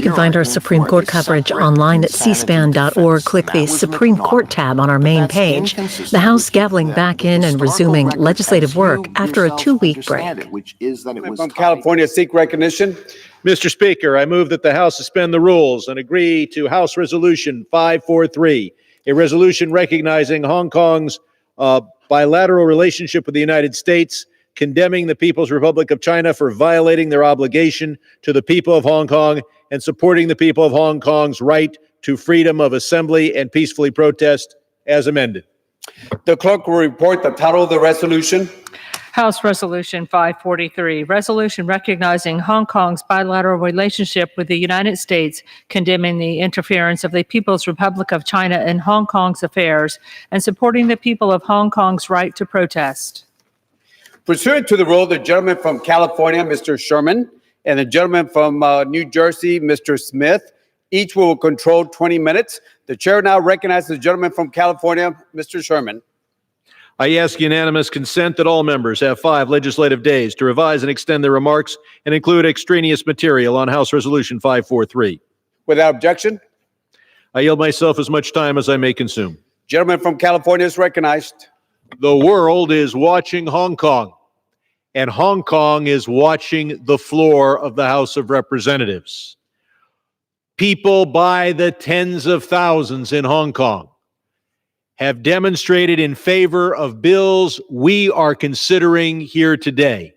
You can find our Supreme Court coverage online at cspan.org. Click the Supreme Court tab on our main page. The House gaveling back in and resuming legislative work after a 2-week break. From California, seek recognition. Mr. Speaker, I move that the House suspend the rules and agree to House Resolution 543, a resolution recognizing Hong Kong's bilateral relationship with the United States, condemning the People's Republic of China for violating their obligation to the people of Hong Kong, and supporting the people of Hong Kong's right to freedom of assembly and peacefully protest, as amended. The clerk will report the title of the resolution. House Resolution 543, resolution recognizing Hong Kong's bilateral relationship with the United States, condemning the interference of the People's Republic of China in Hong Kong's affairs, and supporting the people of Hong Kong's right to protest. Pursuant to the rule, the gentleman from California, Mr. Sherman, and the gentleman from New Jersey, Mr. Smith, each will control 20 minutes. The chair now recognizes the gentleman from California, Mr. Sherman. I ask unanimous consent that all members have 5 legislative days to revise and extend their remarks and include extraneous material on House Resolution 543. Without objection, I yield myself as much time as I may consume. Gentleman from California is recognized. The world is watching Hong Kong, and Hong Kong is watching the floor of the House of Representatives. People by the tens of thousands in Hong Kong have demonstrated in favor of bills we are considering here today.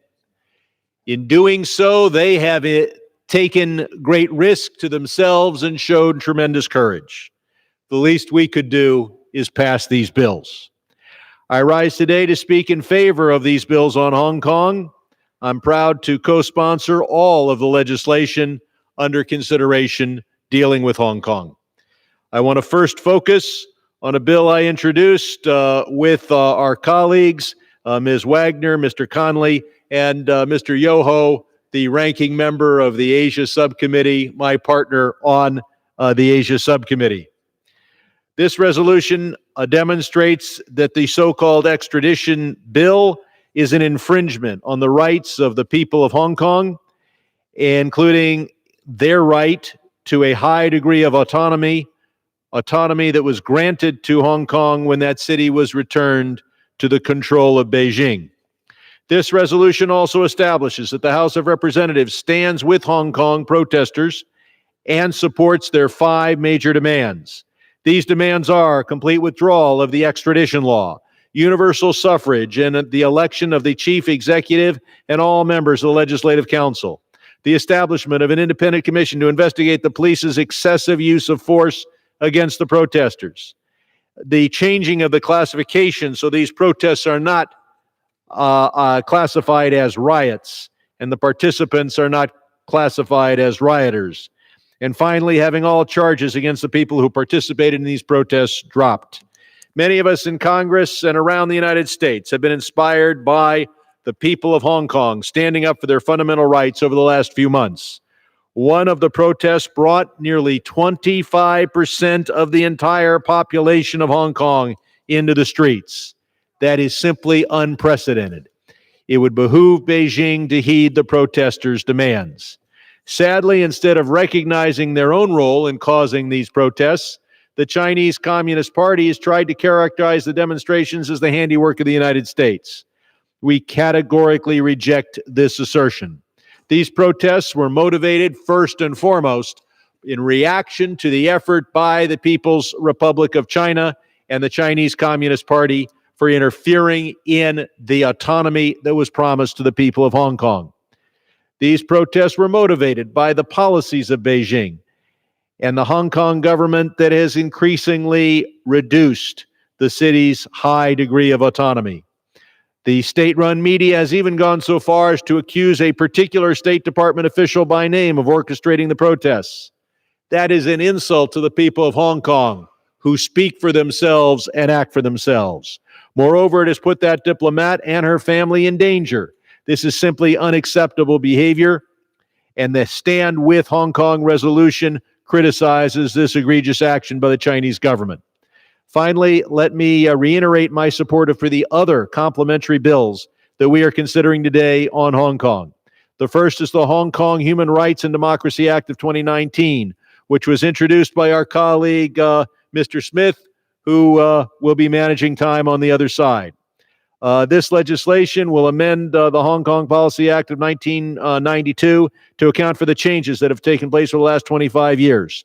In doing so, they have taken great risk to themselves and showed tremendous courage. The least we could do is pass these bills. I rise today to speak in favor of these bills on Hong Kong. I'm proud to co-sponsor all of the legislation under consideration dealing with Hong Kong. I want to first focus on a bill I introduced with our colleagues, Ms. Wagner, Mr. Conley, and Mr. Yoho, the ranking member of the Asia Subcommittee, my partner on the Asia Subcommittee. This resolution demonstrates that the so-called extradition bill is an infringement on the rights of the people of Hong Kong, including their right to a high degree of autonomy that was granted to Hong Kong when that city was returned to the control of Beijing. This resolution also establishes that the House of Representatives stands with Hong Kong protesters and supports their 5 major demands. These demands are complete withdrawal of the extradition law, universal suffrage, and the election of the chief executive and all members of the Legislative Council, the establishment of an independent commission to investigate the police's excessive use of force against the protesters, the changing of the classification so these protests are not classified as riots and the participants are not classified as rioters, and finally having all charges against the people who participated in these protests dropped. Many of us in Congress and around the United States have been inspired by the people of Hong Kong standing up for their fundamental rights over the last few months. One of the protests brought nearly 25% of the entire population of Hong Kong into the streets. That is simply unprecedented. It would behoove Beijing to heed the protesters' demands. Sadly, instead of recognizing their own role in causing these protests, the Chinese Communist Party has tried to characterize the demonstrations as the handiwork of the United States. We categorically reject this assertion. These protests were motivated first and foremost in reaction to the effort by the People's Republic of China and the Chinese Communist Party for interfering in the autonomy that was promised to the people of Hong Kong. These protests were motivated by the policies of Beijing and the Hong Kong government that has increasingly reduced the city's high degree of autonomy. The state-run media has even gone so far as to accuse a particular State Department official by name of orchestrating the protests. That is an insult to the people of Hong Kong, who speak for themselves and act for themselves. Moreover, it has put that diplomat and her family in danger. This is simply unacceptable behavior, and the Stand With Hong Kong resolution criticizes this egregious action by the Chinese government. Finally, let me reiterate my support for the other complementary bills that we are considering today on Hong Kong. The first is the Hong Kong Human Rights and Democracy Act of 2019, which was introduced by our colleague, Mr. Smith, who will be managing time on the other side. This legislation will amend the Hong Kong Policy Act of 1992 to account for the changes that have taken place over the last 25 years.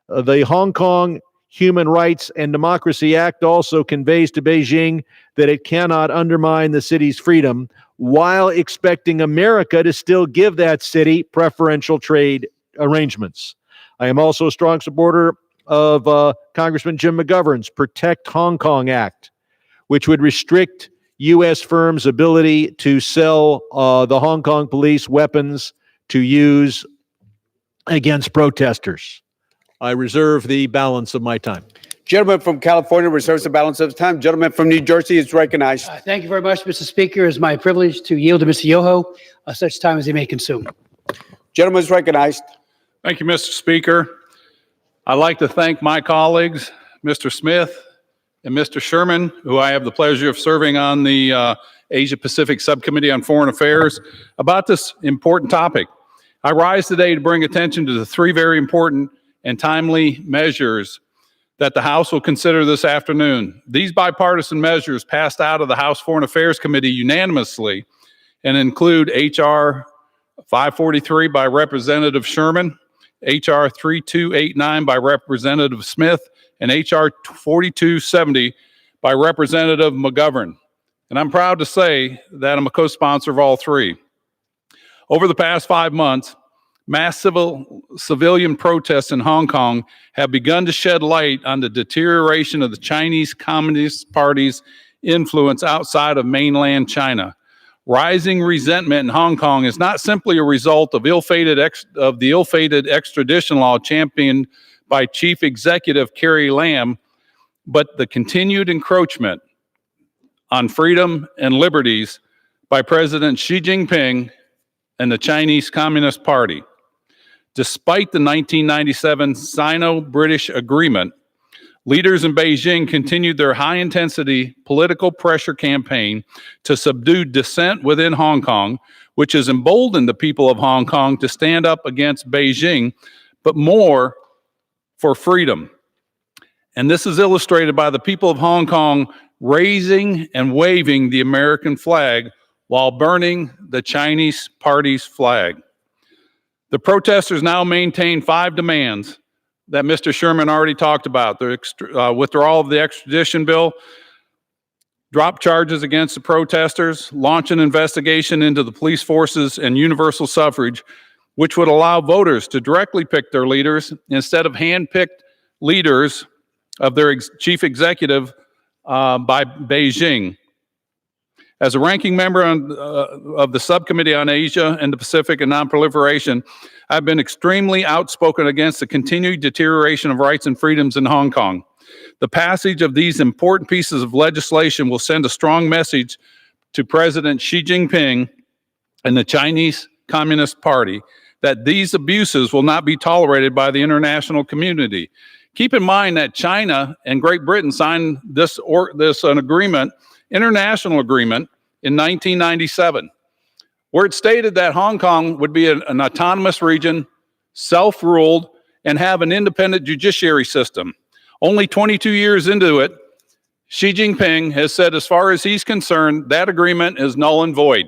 The Hong Kong Human Rights and Democracy Act also conveys to Beijing that it cannot undermine the city's freedom while expecting America to still give that city preferential trade arrangements. I am also a strong supporter of Congressman Jim McGovern's Protect Hong Kong Act, which would restrict U.S. firms' ability to sell the Hong Kong police weapons to use against protesters. I reserve the balance of my time. Gentleman from California reserves the balance of his time. Gentleman from New Jersey is recognized. Thank you very much, Mr. Speaker. It is my privilege to yield to Mr. Yoho such time as he may consume. Gentleman is recognized. Thank you, Mr. Speaker. I'd like to thank my colleagues, Mr. Smith and Mr. Sherman, who I have the pleasure of serving on the Asia-Pacific Subcommittee on Foreign Affairs, about this important topic. I rise today to bring attention to the three very important and timely measures that the House will consider this afternoon. These bipartisan measures passed out of the House Foreign Affairs Committee unanimously and include H.R. 543 by Representative Sherman, H.R. 3289 by Representative Smith, and H.R. 4270 by Representative McGovern. And I'm proud to say that I'm a co-sponsor of all three. Over the past 5 months, mass civilian protests in Hong Kong have begun to shed light on the deterioration of the Chinese Communist Party's influence outside of mainland China. Rising resentment in Hong Kong is not simply a result of the ill-fated extradition law championed by Chief Executive Carrie Lam, but the continued encroachment on freedom and liberties by President Xi Jinping and the Chinese Communist Party. Despite the 1997 Sino-British Agreement, leaders in Beijing continued their high-intensity political pressure campaign to subdue dissent within Hong Kong, which has emboldened the people of Hong Kong to stand up against Beijing, but more for freedom. And this is illustrated by the people of Hong Kong raising and waving the American flag while burning the Chinese Party's flag. The protesters now maintain 5 demands that Mr. Sherman already talked about: the withdrawal of the extradition bill, drop charges against the protesters, launch an investigation into the police forces, and universal suffrage, which would allow voters to directly pick their leaders instead of hand-picked leaders of their chief executive by Beijing. As a ranking member of the Subcommittee on Asia and the Pacific and Nonproliferation, I've been extremely outspoken against the continued deterioration of rights and freedoms in Hong Kong. The passage of these important pieces of legislation will send a strong message to President Xi Jinping and the Chinese Communist Party that these abuses will not be tolerated by the international community. Keep in mind that China and Great Britain signed this international agreement in 1997, where it stated that Hong Kong would be an autonomous region, self-ruled, and have an independent judiciary system. Only 22 years into it, Xi Jinping has said, as far as he's concerned, that agreement is null and void.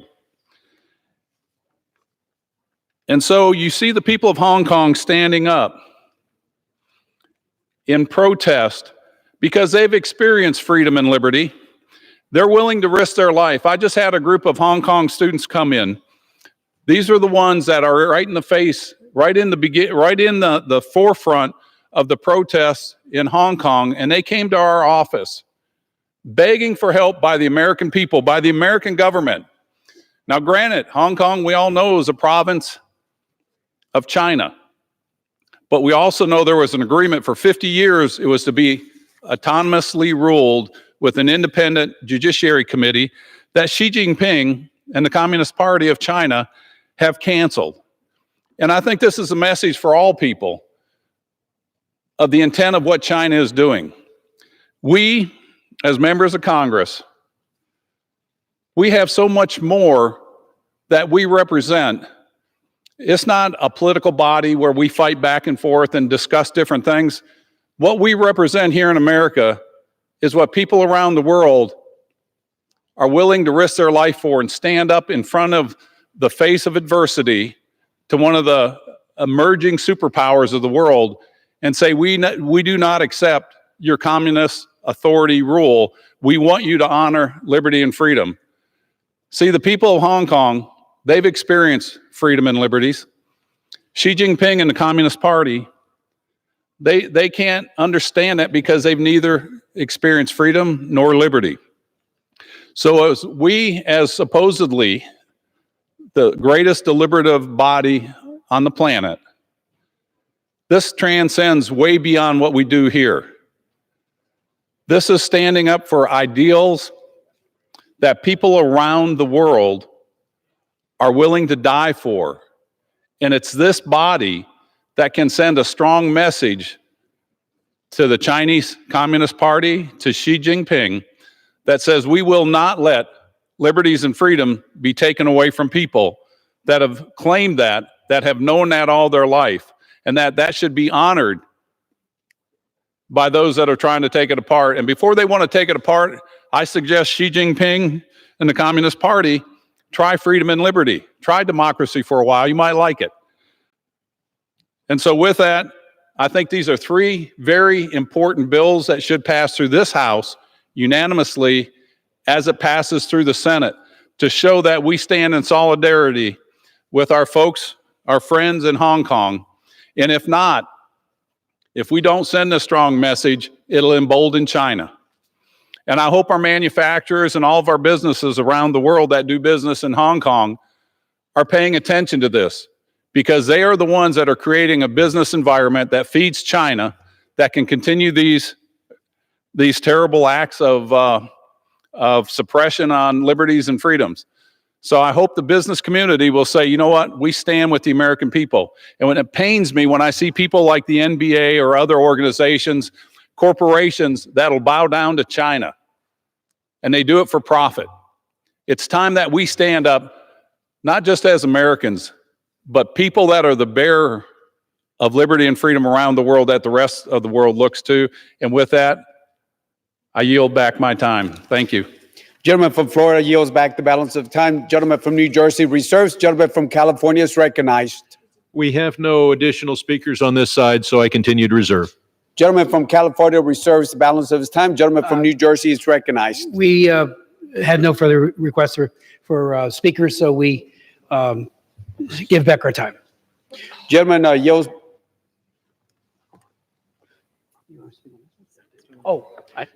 And so you see the people of Hong Kong standing up in protest because they've experienced freedom and liberty. They're willing to risk their life. I just had a group of Hong Kong students come in. These are the ones that are right in the face, right in the forefront of the protests in Hong Kong, and they came to our office begging for help by the American people, by the American government. Now, granted, Hong Kong, we all know, is a province of China, but we also know there was an agreement for 50 years. It was to be autonomously ruled with an independent judiciary committee that Xi Jinping and the Communist Party of China have canceled. And I think this is a message for all people of the intent of what China is doing. We, as members of Congress, we have so much more that we represent It's not a political body where we fight back and forth and discuss different things. What we represent here in America is what people around the world are willing to risk their life for and stand up in front of the face of adversity to one of the emerging superpowers of the world and say, we do not accept your communist authority rule. We want you to honor liberty and freedom. See, the people of Hong Kong, they've experienced freedom and liberties. Xi Jinping and the Communist Party, they can't understand that because they've neither experienced freedom nor liberty. So as supposedly the greatest deliberative body on the planet, this transcends way beyond what we do here. This is standing up for ideals that people around the world are willing to die for. And it's this body that can send a strong message to the Chinese Communist Party, to Xi Jinping, that says we will not let liberties and freedom be taken away from people that have claimed that have known that all their life, and that should be honored by those that are trying to take it apart. And before they want to take it apart, I suggest Xi Jinping and the Communist Party try freedom and liberty. Try democracy for a while. You might like it. And so with that, I think these are three very important bills that should pass through this House unanimously as it passes through the Senate to show that we stand in solidarity with our folks, our friends in Hong Kong. And if not, if we don't send a strong message, it'll embolden China. And I hope our manufacturers and all of our businesses around the world that do business in Hong Kong are paying attention to this, because they are the ones that are creating a business environment that feeds China, that can continue these terrible acts of suppression on liberties and freedoms. So I hope the business community will say, you know what, we stand with the American people. And when it pains me when I see people like the NBA or other organizations, corporations that'll bow down to China, and they do it for profit. It's time that we stand up, not just as Americans, but people that are the bearer of liberty and freedom around the world that the rest of the world looks to. And with that, I yield back my time. Thank you. Gentleman from Florida yields back the balance of time. Gentleman from New Jersey reserves. Gentleman from California is recognized. We have no additional speakers on this side, so I continue to reserve. Gentleman from California reserves the balance of his time. Gentleman from New Jersey is recognized. We had no further requests for speakers, so we give back our time. Gentleman yields. Oh.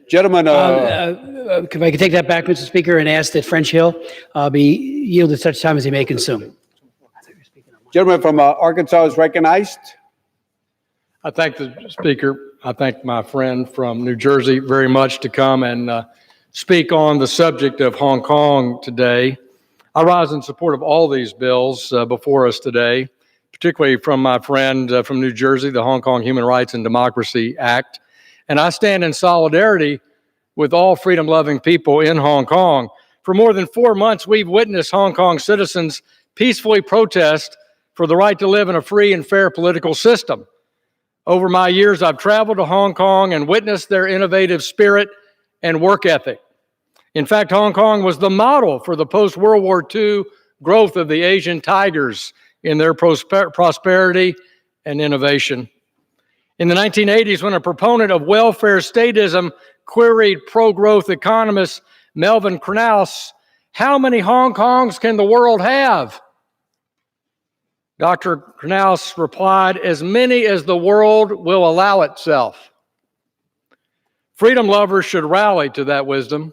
Gentleman. If I could take that back, Mr. Speaker, and ask that French Hill be yielded such time as he may consume. Gentleman from Arkansas is recognized. I thank the Speaker. I thank my friend from New Jersey very much to come and speak on the subject of Hong Kong today. I rise in support of all these bills before us today, particularly from my friend from New Jersey, the Hong Kong Human Rights and Democracy Act. And I stand in solidarity with all freedom-loving people in Hong Kong. For more than 4 months, we've witnessed Hong Kong citizens peacefully protest for the right to live in a free and fair political system. Over my years, I've traveled to Hong Kong and witnessed their innovative spirit and work ethic. In fact, Hong Kong was the model for the post-World War II growth of the Asian tigers in their prosperity and innovation. In the 1980s, when a proponent of welfare statism queried pro-growth economist Melvin Krauss, how many Hong Kongs can the world have? Dr. Krauss replied, as many as the world will allow itself. Freedom lovers should rally to that wisdom.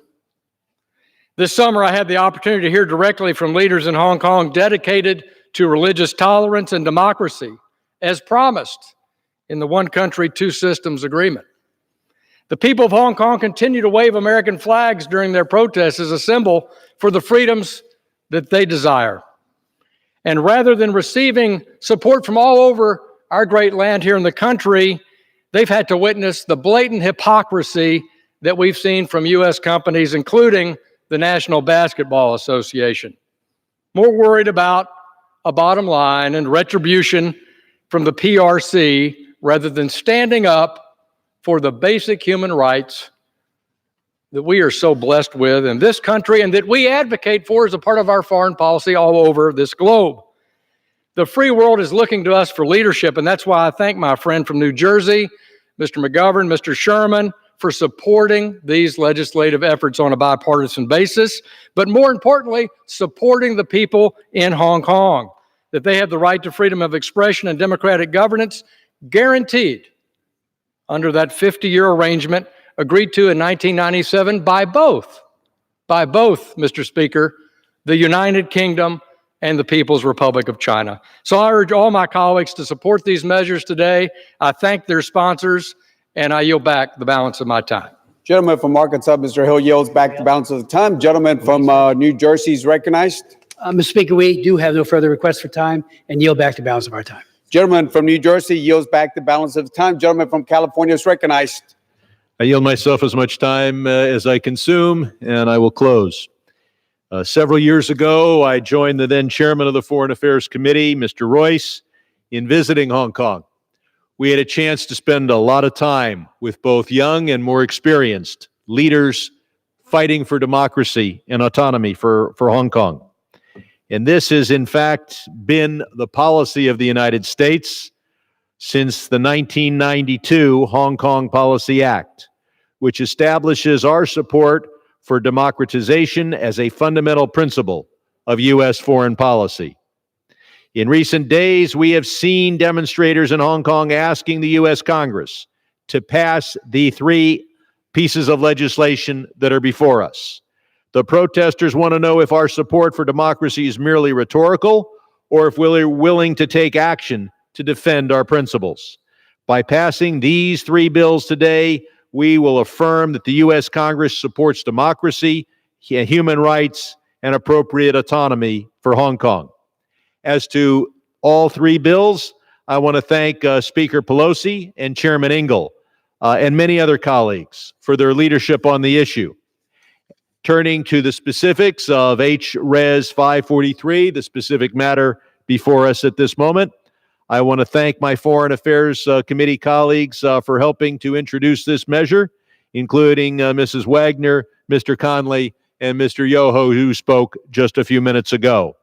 This summer, I had the opportunity to hear directly from leaders in Hong Kong dedicated to religious tolerance and democracy, as promised in the One Country, Two Systems agreement. The people of Hong Kong continue to wave American flags during their protests as a symbol for the freedoms that they desire. And rather than receiving support from all over our great land here in the country, they've had to witness the blatant hypocrisy that we've seen from U.S. companies, including the National Basketball Association. More worried about a bottom line and retribution from the PRC rather than standing up for the basic human rights that we are so blessed with in this country and that we advocate for as a part of our foreign policy all over this globe. The free world is looking to us for leadership, and that's why I thank my friend from New Jersey, Mr. McGovern, Mr. Sherman, for supporting these legislative efforts on a bipartisan basis, but more importantly, supporting the people in Hong Kong, that they have the right to freedom of expression and democratic governance guaranteed under that 50-year arrangement agreed to in 1997 by both, Mr. Speaker, the United Kingdom and the People's Republic of China. So I urge all my colleagues to support these measures today. I thank their sponsors, and I yield back the balance of my time. Gentleman from Arkansas, Mr. Hill, yields back the balance of the time. Gentleman from New Jersey is recognized. Mr. Speaker, we do have no further requests for time and yield back the balance of our time. Gentleman from New Jersey yields back the balance of the time. Gentleman from California is recognized. I yield myself as much time as I consume, and I will close. Several years ago, I joined the then chairman of the Foreign Affairs Committee, Mr. Royce, in visiting Hong Kong. We had a chance to spend a lot of time with both young and more experienced leaders fighting for democracy and autonomy for Hong Kong. And this has, in fact, been the policy of the United States since the 1992 Hong Kong Policy Act, which establishes our support for democratization as a fundamental principle of U.S. foreign policy. In recent days, we have seen demonstrators in Hong Kong asking the U.S. Congress to pass the 3 pieces of legislation that are before us. The protesters want to know if our support for democracy is merely rhetorical or if we're willing to take action to defend our principles. By passing these 3 bills today, we will affirm that the U.S. Congress supports democracy, human rights, and appropriate autonomy for Hong Kong. As to all 3 bills, I want to thank Speaker Pelosi and Chairman Ingle and many other colleagues for their leadership on the issue. Turning to the specifics of H-Res 543, the specific matter before us at this moment, I want to thank my Foreign Affairs Committee colleagues for helping to introduce this measure, including Mrs. Wagner, Mr. Conley, and Mr. Yoho, who spoke just a few minutes ago.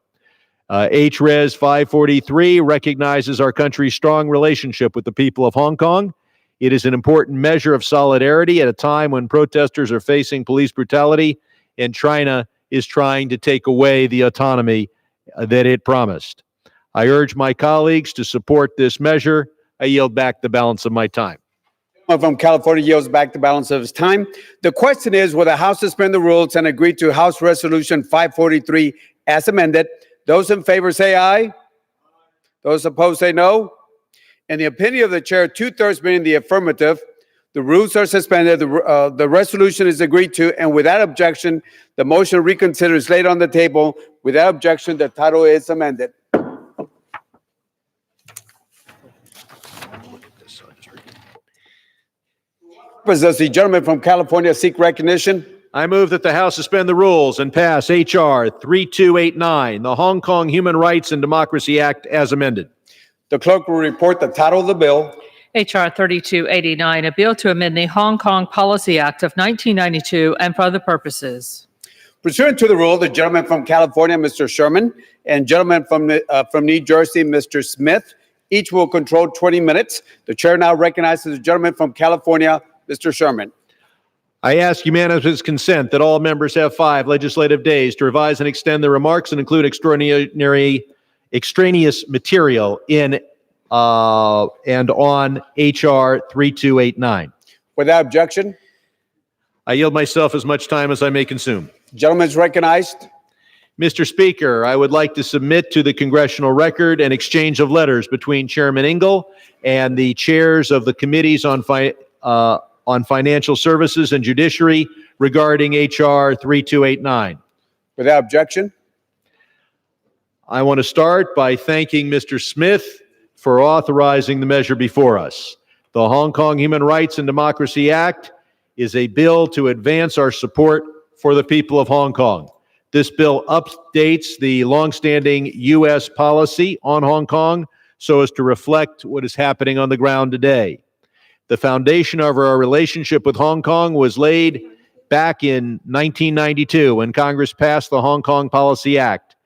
H-Res 543 recognizes our country's strong relationship with the people of Hong Kong. It is an important measure of solidarity at a time when protesters are facing police brutality and China is trying to take away the autonomy that it promised. I urge my colleagues to support this measure. I yield back the balance of my time. From California yields back the balance of his time. The question is, will the House suspend the rules and agree to House Resolution 543 as amended? Those in favor say aye. Those opposed say no. In the opinion of the chair, 2/3 being the affirmative, the rules are suspended, the resolution is agreed to, and without objection, the motion to reconsider is laid on the table. Without objection, the title is amended. Does the gentleman from California seek recognition? I move that the House suspend the rules and pass H.R. 3289, the Hong Kong Human Rights and Democracy Act, as amended. The clerk will report the title of the bill. H.R. 3289, a bill to amend the Hong Kong Policy Act of 1992 and for other purposes. Pursuant to the rule, the gentleman from California, Mr. Sherman, and gentleman from New Jersey, Mr. Smith, each will control 20 minutes. The chair now recognizes the gentleman from California, Mr. Sherman. I ask unanimous consent that all members have 5 legislative days to revise and extend their remarks and include extraneous material in and on H.R. 3289. Without objection, I yield myself as much time as I may consume. gentleman is recognized. Mr. Speaker, I would like to submit to the congressional record an exchange of letters between Chairman Ingle and the chairs of the committees on Financial Services and Judiciary regarding H.R. 3289. Without objection, I want to start by thanking Mr. Smith for authorizing the measure before us. The Hong Kong Human Rights and Democracy Act is a bill to advance our support for the people of Hong Kong. This bill updates the longstanding U.S. policy on Hong Kong so as to reflect what is happening on the ground today. The foundation of our relationship with Hong Kong was laid back in 1992 when Congress passed the Hong Kong Policy Act.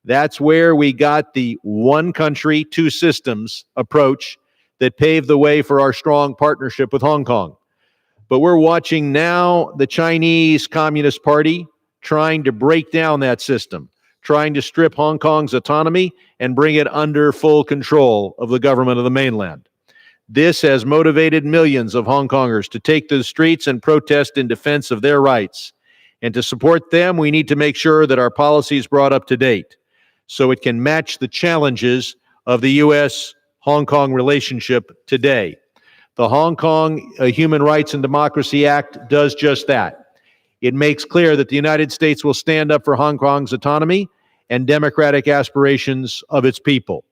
That's where we got the one country, two systems approach that paved the way for our strong partnership with Hong Kong. But we're watching now the Chinese Communist Party trying to break down that system, trying to strip Hong Kong's autonomy and bring it under full control of the government of the mainland. This has motivated millions of Hong Kongers to take to the streets and protest in defense of their rights. And to support them, we need to make sure that our policy is brought up to date so it can match the challenges of the U.S.-Hong Kong relationship today. The Hong Kong Human Rights and Democracy Act does just that. It makes clear that the United States will stand up for Hong Kong's autonomy and democratic aspirations of its people.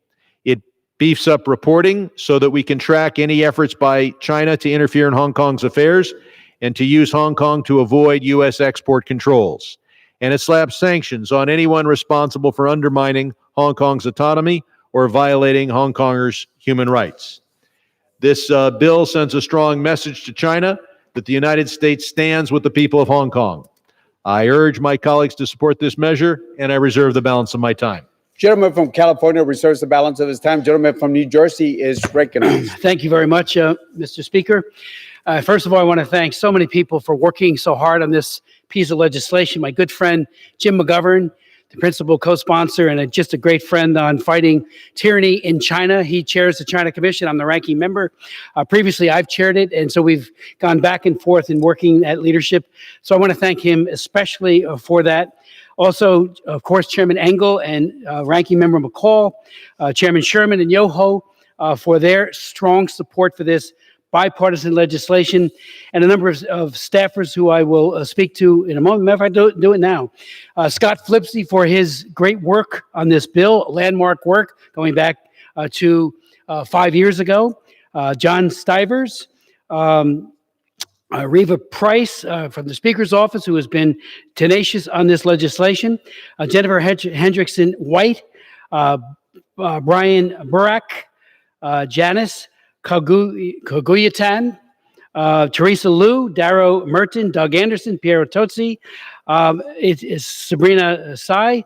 It beefs up reporting so that we can track any efforts by China to interfere in Hong Kong's affairs and to use Hong Kong to avoid U.S. export controls. And it slaps sanctions on anyone responsible for undermining Hong Kong's autonomy or violating Hong Kongers' human rights. This bill sends a strong message to China that the United States stands with the people of Hong Kong. I urge my colleagues to support this measure, and I reserve the balance of my time. Gentleman from California reserves the balance of his time. Gentleman from New Jersey is recognized. Thank you very much, Mr. Speaker. First of all, I want to thank so many people for working so hard on this piece of legislation. My good friend, Jim McGovern, the principal co-sponsor and just a great friend on fighting tyranny in China. He chairs the China Commission. I'm the ranking member. Previously, I've chaired it, and so we've gone back and forth in working at leadership. So I want to thank him especially for that. Also, of course, Chairman Engel and Ranking Member McCall, Chairman Sherman and Yoho for their strong support for this bipartisan legislation, and a number of staffers who I will speak to in a moment. Matter of fact, do it now. Scott Flipsy for his great work on this bill, landmark work going back to 5 years ago. John Stivers, Reva Price from the Speaker's office, who has been tenacious on this legislation. Jennifer Hendrickson White, Brian Burak, Janice Koguyatan, Teresa Liu, Darrow Merton, Doug Anderson, Piero Tozzi, it is Sabrina Tsai,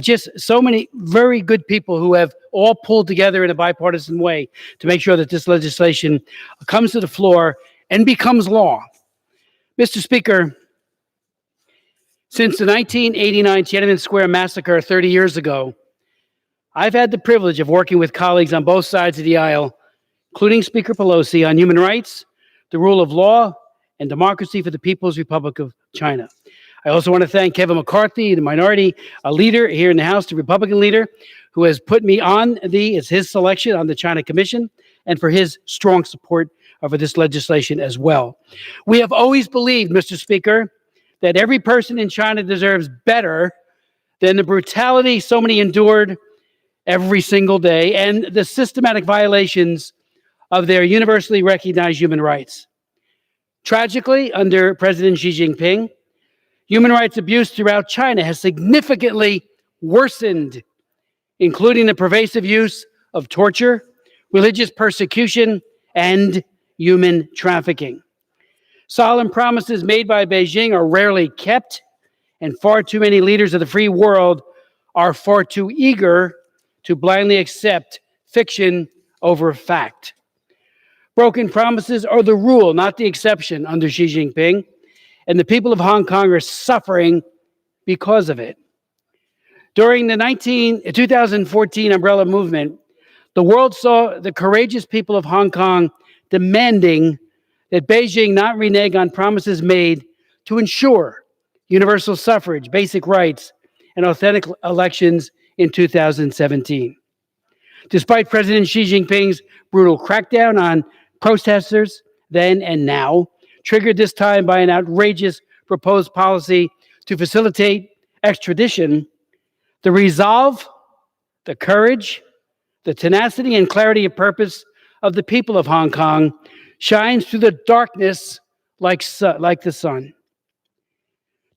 just so many very good people who have all pulled together in a bipartisan way to make sure that this legislation comes to the floor and becomes law. Mr. Speaker, since the 1989 Tiananmen Square massacre 30 years ago, I've had the privilege of working with colleagues on both sides of the aisle, including Speaker Pelosi, on human rights, the rule of law, and democracy for the People's Republic of China. I also want to thank Kevin McCarthy, the minority leader here in the House, the Republican leader, who has put me on it's his selection on the China Commission, and for his strong support for this legislation as well. We have always believed, Mr. Speaker, that every person in China deserves better than the brutality so many endured every single day and the systematic violations of their universally recognized human rights. Tragically, under President Xi Jinping, human rights abuse throughout China has significantly worsened, including the pervasive use of torture, religious persecution, and human trafficking. Solemn promises made by Beijing are rarely kept, and far too many leaders of the free world are far too eager to blindly accept fiction over fact. Broken promises are the rule, not the exception, under Xi Jinping, and the people of Hong Kong are suffering because of it. During the 2014 Umbrella Movement, the world saw the courageous people of Hong Kong demanding that Beijing not renege on promises made to ensure universal suffrage, basic rights, and authentic elections in 2017. Despite President Xi Jinping's brutal crackdown on protesters then and now, triggered this time by an outrageous proposed policy to facilitate extradition, the resolve, the courage, the tenacity, and clarity of purpose of the people of Hong Kong shines through the darkness like the sun.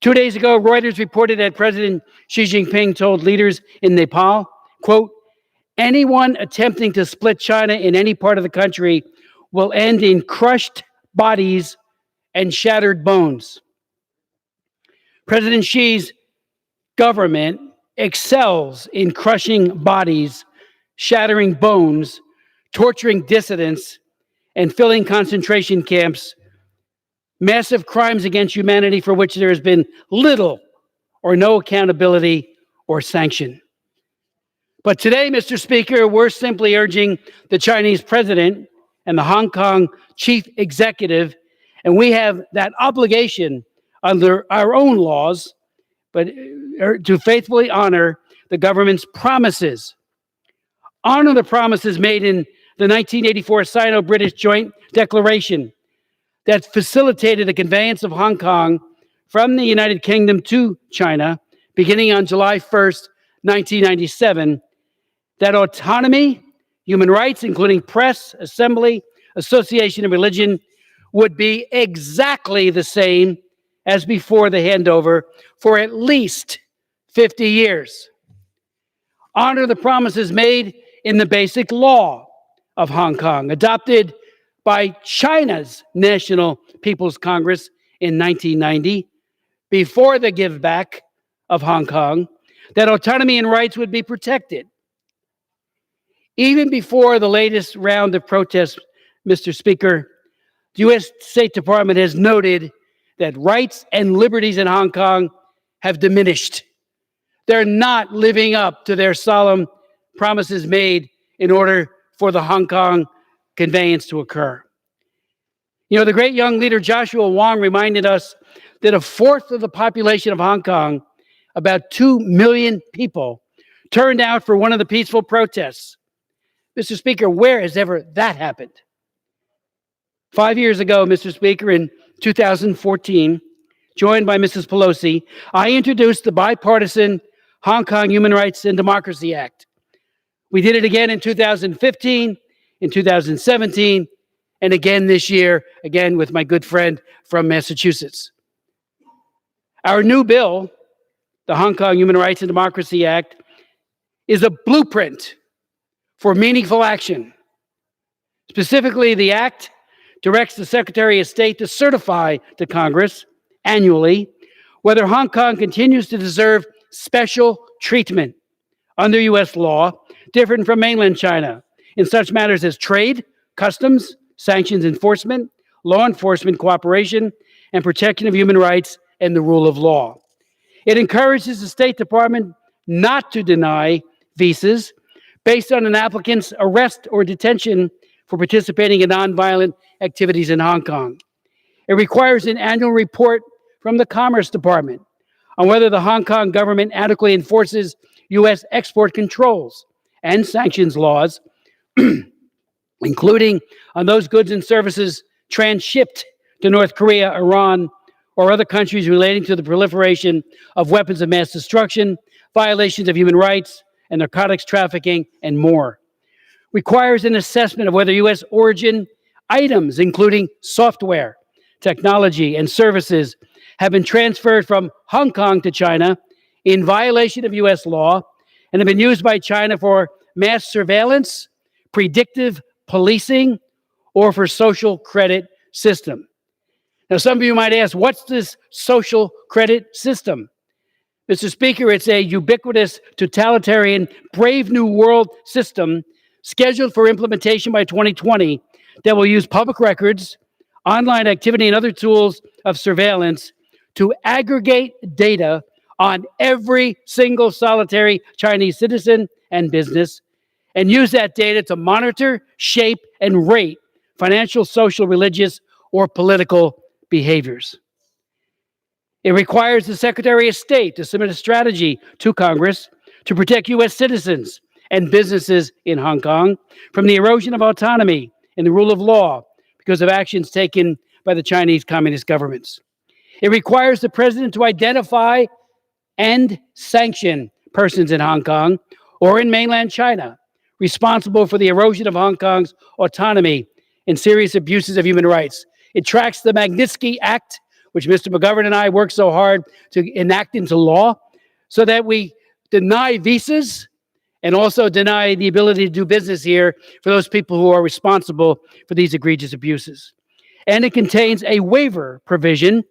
2 days ago, Reuters reported that President Xi Jinping told leaders in Nepal, quote, anyone attempting to split China in any part of the country will end in crushed bodies and shattered bones. President Xi's government excels in crushing bodies, shattering bones, torturing dissidents, and filling concentration camps, massive crimes against humanity for which there has been little or no accountability or sanction. But today, Mr. Speaker, we're simply urging the Chinese president and the Hong Kong chief executive, and we have that obligation under our own laws, but to faithfully honor the government's promises. Honor the promises made in the 1984 Sino-British Joint Declaration that facilitated the conveyance of Hong Kong from the United Kingdom to China, beginning on July 1st, 1997, that autonomy, human rights, including press, assembly, association, and religion, would be exactly the same as before the handover for at least 50 years. Honor the promises made in the Basic Law of Hong Kong, adopted by China's National People's Congress in 1990, before the give back of Hong Kong, that autonomy and rights would be protected. Even before the latest round of protests, Mr. Speaker, the U.S. State Department has noted that rights and liberties in Hong Kong have diminished. They're not living up to their solemn promises made in order for the Hong Kong conveyance to occur. You know, the great young leader Joshua Wong reminded us that a fourth of the population of Hong Kong, about 2 million people, turned out for one of the peaceful protests. Mr. Speaker, where has ever that happened? 5 years ago, Mr. Speaker, in 2014, joined by Mrs. Pelosi, I introduced the bipartisan Hong Kong Human Rights and Democracy Act. We did it again in 2015, in 2017, and again this year, again with my good friend from Massachusetts. Our new bill, the Hong Kong Human Rights and Democracy Act, is a blueprint for meaningful action. Specifically, the act directs the Secretary of State to certify to Congress annually whether Hong Kong continues to deserve special treatment under U.S. law, different from mainland China, in such matters as trade, customs, sanctions enforcement, law enforcement cooperation, and protection of human rights and the rule of law. It encourages the State Department not to deny visas based on an applicant's arrest or detention for participating in nonviolent activities in Hong Kong. It requires an annual report from the Commerce Department on whether the Hong Kong government adequately enforces U.S. export controls and sanctions laws, including on those goods and services transshipped to North Korea, Iran, or other countries relating to the proliferation of weapons of mass destruction, violations of human rights, and narcotics trafficking, and more. Requires an assessment of whether U.S. origin items, including software, technology, and services, have been transferred from Hong Kong to China in violation of U.S. law and have been used by China for mass surveillance, predictive policing, or for social credit system. Now, some of you might ask, what's this social credit system? Mr. Speaker, it's a ubiquitous, totalitarian, brave new world system scheduled for implementation by 2020 that will use public records, online activity, and other tools of surveillance to aggregate data on every single solitary Chinese citizen and business, and use that data to monitor, shape, and rate financial, social, religious, or political behaviors. It requires the Secretary of State to submit a strategy to Congress to protect U.S. citizens and businesses in Hong Kong from the erosion of autonomy and the rule of law because of actions taken by the Chinese Communist governments. It requires the President to identify and sanction persons in Hong Kong or in mainland China responsible for the erosion of Hong Kong's autonomy and serious abuses of human rights. It tracks the Magnitsky Act, which Mr. McGovern and I worked so hard to enact into law, so that we deny visas and also deny the ability to do business here for those people who are responsible for these egregious abuses. And it contains a waiver provision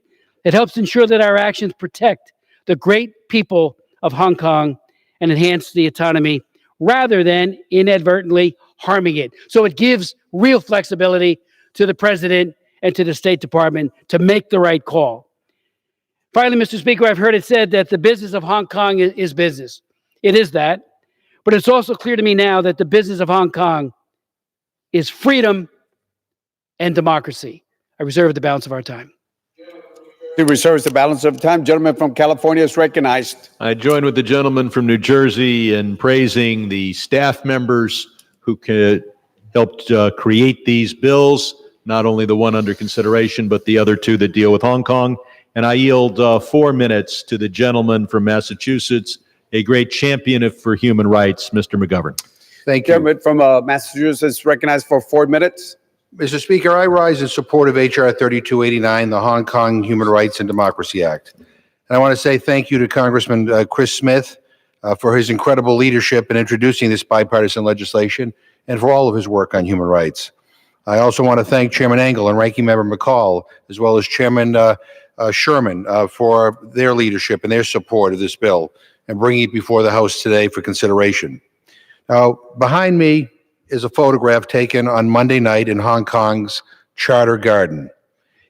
that helps ensure that our actions protect the great people of Hong Kong and enhance the autonomy rather than inadvertently harming it. So it gives real flexibility to the president and to the State Department to make the right call. Finally, Mr. Speaker, I've heard it said that the business of Hong Kong is business. It is that. But it's also clear to me now that the business of Hong Kong is freedom and democracy. I reserve the balance of our time. He reserves the balance of time. Gentleman from California is recognized. I join with the gentleman from New Jersey in praising the staff members who helped create these bills, not only the one under consideration, but the other two that deal with Hong Kong. And I yield 4 minutes to the gentleman from Massachusetts, a great champion for human rights, Mr. McGovern. Thank you. Gentleman from Massachusetts recognized for 4 minutes. Mr. Speaker, I rise in support of H.R. 3289, the Hong Kong Human Rights and Democracy Act. And I want to say thank you to Congressman Chris Smith for his incredible leadership in introducing this bipartisan legislation and for all of his work on human rights. I also want to thank Chairman Engel and Ranking Member McCall, as well as Chairman Sherman, for their leadership and their support of this bill and bringing it before the House today for consideration. Now, behind me is a photograph taken on Monday night in Hong Kong's Charter Garden.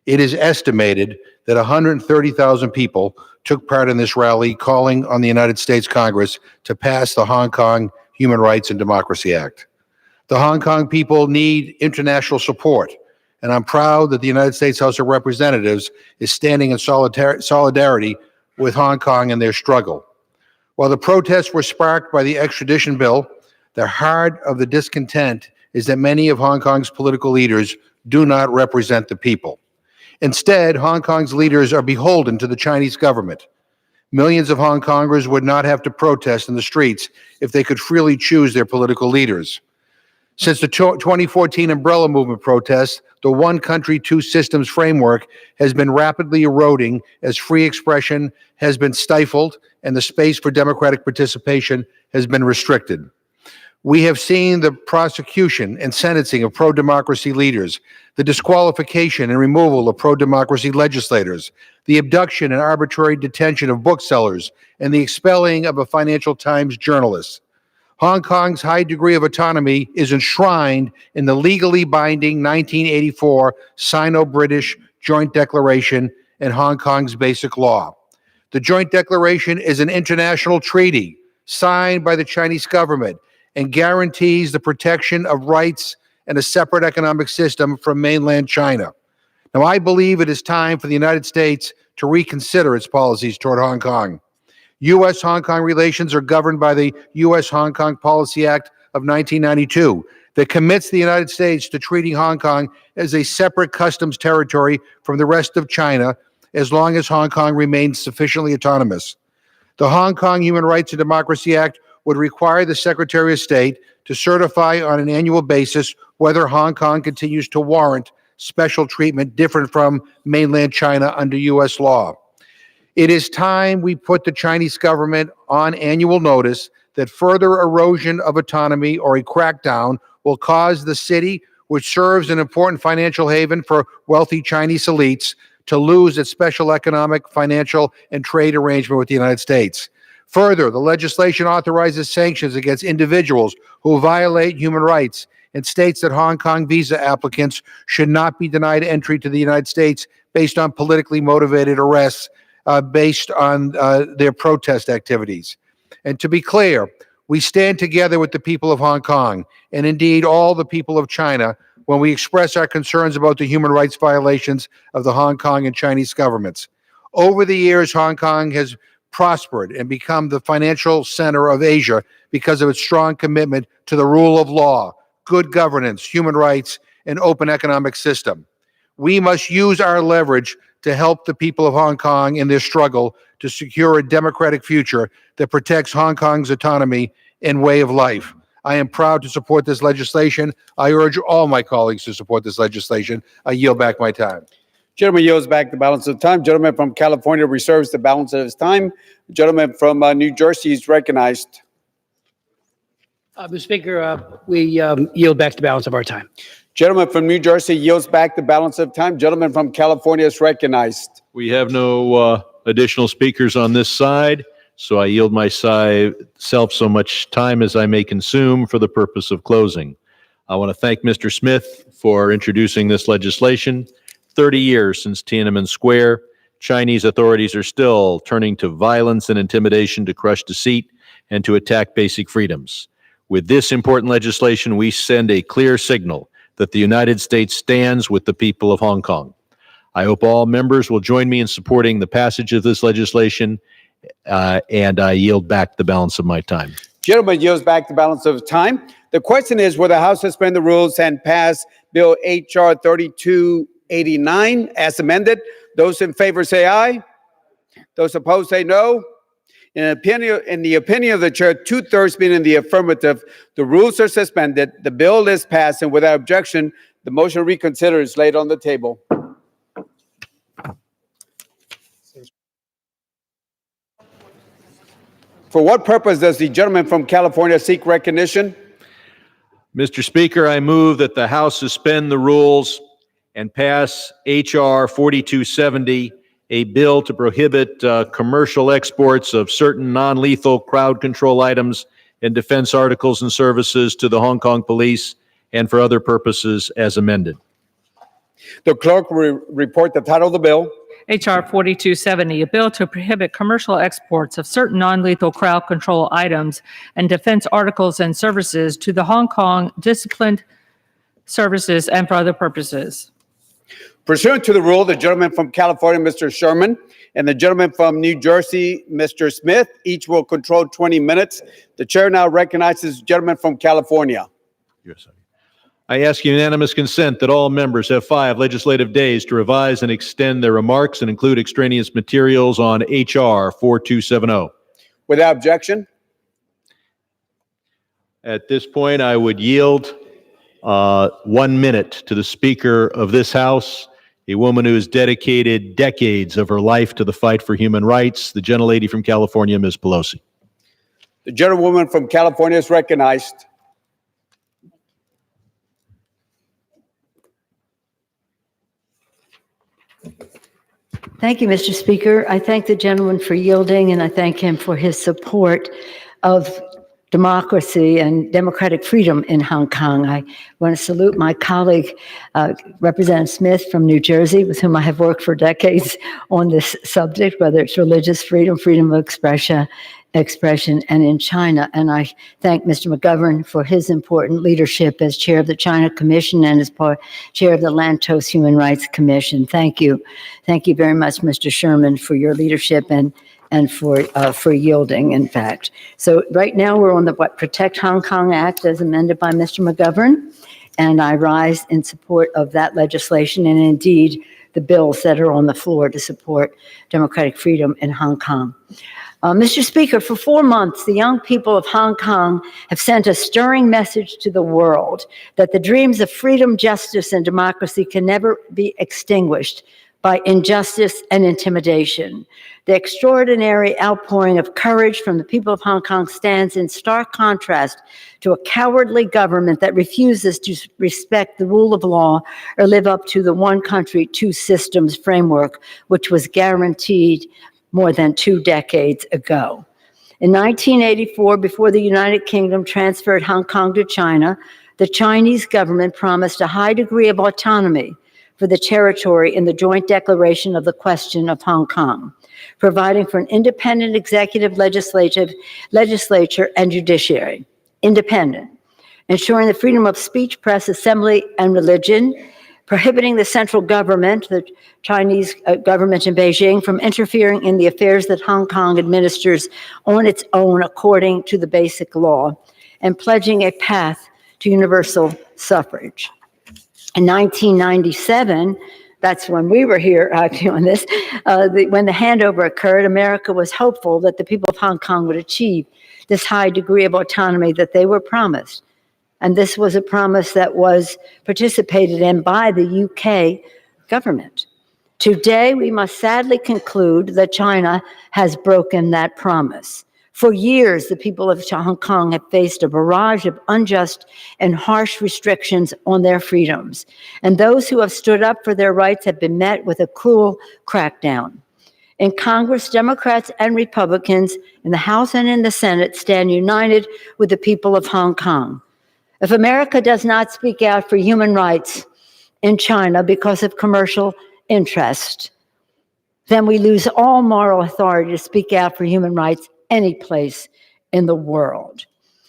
It is estimated that 130,000 people took part in this rally calling on the United States Congress to pass the Hong Kong Human Rights and Democracy Act. The Hong Kong people need international support, and I'm proud that the United States House of Representatives is standing in solidarity with Hong Kong in their struggle. While the protests were sparked by the extradition bill, the heart of the discontent is that many of Hong Kong's political leaders do not represent the people. Instead, Hong Kong's leaders are beholden to the Chinese government. Millions of Hong Kongers would not have to protest in the streets if they could freely choose their political leaders. Since the 2014 umbrella movement protests, the one country, two systems framework has been rapidly eroding as free expression has been stifled and the space for democratic participation has been restricted. We have seen the prosecution and sentencing of pro-democracy leaders, the disqualification and removal of pro-democracy legislators, the abduction and arbitrary detention of booksellers, and the expelling of a Financial Times journalist. Hong Kong's high degree of autonomy is enshrined in the legally binding 1984 Sino-British Joint Declaration and Hong Kong's Basic Law. The Joint Declaration is an international treaty signed by the Chinese government and guarantees the protection of rights and a separate economic system from mainland China. Now, I believe it is time for the United States to reconsider its policies toward Hong Kong. U.S.-Hong Kong relations are governed by the U.S.-Hong Kong Policy Act of 1992 that commits the United States to treating Hong Kong as a separate customs territory from the rest of China as long as Hong Kong remains sufficiently autonomous. The Hong Kong Human Rights and Democracy Act would require the Secretary of State to certify on an annual basis whether Hong Kong continues to warrant special treatment different from mainland China under U.S. law. It is time we put the Chinese government on annual notice that further erosion of autonomy or a crackdown will cause the city, which serves an important financial haven for wealthy Chinese elites, to lose its special economic, financial, and trade arrangement with the United States. Further, the legislation authorizes sanctions against individuals who violate human rights and states that Hong Kong visa applicants should not be denied entry to the United States based on politically motivated arrests based on their protest activities. And to be clear, we stand together with the people of Hong Kong and indeed all the people of China when we express our concerns about the human rights violations of the Hong Kong and Chinese governments. Over the years, Hong Kong has prospered and become the financial center of Asia because of its strong commitment to the rule of law, good governance, human rights, and open economic system. We must use our leverage to help the people of Hong Kong in their struggle to secure a democratic future that protects Hong Kong's autonomy and way of life. I am proud to support this legislation. I urge all my colleagues to support this legislation. I yield back my time. Gentleman yields back the balance of time. Gentleman from California reserves the balance of his time. Gentleman from New Jersey is recognized. Mr. Speaker, we yield back the balance of our time. Gentleman from New Jersey yields back the balance of time. Gentleman from California is recognized. We have no additional speakers on this side, so I yield myself so much time as I may consume for the purpose of closing. I want to thank Mr. Smith for introducing this legislation. 30 years since Tiananmen Square, Chinese authorities are still turning to violence and intimidation to crush deceit and to attack basic freedoms. With this important legislation, we send a clear signal that the United States stands with the people of Hong Kong. I hope all members will join me in supporting the passage of this legislation, and I yield back the balance of my time. Gentleman yields back the balance of time. The question is, will the House suspend the rules and pass Bill H.R. 3289 as amended? Those in favor say aye. Those opposed say no. In the opinion of the chair, 2/3 being in the affirmative, the rules are suspended, the bill is passed, and without objection, the motion to reconsider is laid on the table. For what purpose does the gentleman from California seek recognition? Mr. Speaker, I move that the House suspend the rules and pass H.R. 4270, a bill to prohibit commercial exports of certain non-lethal crowd control items and defense articles and services to the Hong Kong police and for other purposes as amended. The clerk will report the title of the bill. H.R. 4270, a bill to prohibit commercial exports of certain non-lethal crowd control items and defense articles and services to the Hong Kong disciplined services and for other purposes. Pursuant to the rule, the gentleman from California, Mr. Sherman, and the gentleman from New Jersey, Mr. Smith, each will control 20 minutes. The chair now recognizes the gentleman from California. Yes, sir. I ask unanimous consent that all members have 5 legislative days to revise and extend their remarks and include extraneous materials on H.R. 4270. Without objection. At this point, I would yield 1 minute to the Speaker of this House, a woman who has dedicated decades of her life to the fight for human rights, the gentlelady from California, Ms. Pelosi. The gentlewoman from California is recognized. Thank you, Mr. Speaker. I thank the gentleman for yielding, and I thank him for his support of democracy and democratic freedom in Hong Kong. I want to salute my colleague, Representative Smith from New Jersey, with whom I have worked for decades on this subject, whether it's religious freedom, freedom of expression, and in China. And I thank Mr. McGovern for his important leadership as chair of the China Commission and as chair of the Lantos Human Rights Commission. Thank you. Thank you very much, Mr. Sherman, for your leadership and for yielding, in fact. So right now we're on the Protect Hong Kong Act as amended by Mr. McGovern, and I rise in support of that legislation and indeed the bills that are on the floor to support democratic freedom in Hong Kong. Mr. Speaker, for 4 months, the young people of Hong Kong have sent a stirring message to the world that the dreams of freedom, justice, and democracy can never be extinguished by injustice and intimidation. The extraordinary outpouring of courage from the people of Hong Kong stands in stark contrast to a cowardly government that refuses to respect the rule of law or live up to the one country, two systems framework, which was guaranteed more than 2 decades ago. In 1984, before the United Kingdom transferred Hong Kong to China, the Chinese government promised a high degree of autonomy for the territory in the Joint Declaration of the Question of Hong Kong, providing for an independent executive, legislature, and judiciary, independent, ensuring the freedom of speech, press, assembly, and religion, prohibiting the central government, the Chinese government in Beijing, from interfering in the affairs that Hong Kong administers on its own according to the basic law, and pledging a path to universal suffrage. In 1997, that's when we were here doing this, when the handover occurred, America was hopeful that the people of Hong Kong would achieve this high degree of autonomy that they were promised. And this was a promise that was participated in by the UK government. Today, we must sadly conclude that China has broken that promise. For years, the people of Hong Kong have faced a barrage of unjust and harsh restrictions on their freedoms, and those who have stood up for their rights have been met with a cruel crackdown. In Congress, Democrats and Republicans in the House and in the Senate stand united with the people of Hong Kong. If America does not speak out for human rights in China because of commercial interest, then we lose all moral authority to speak out for human rights any place in the world.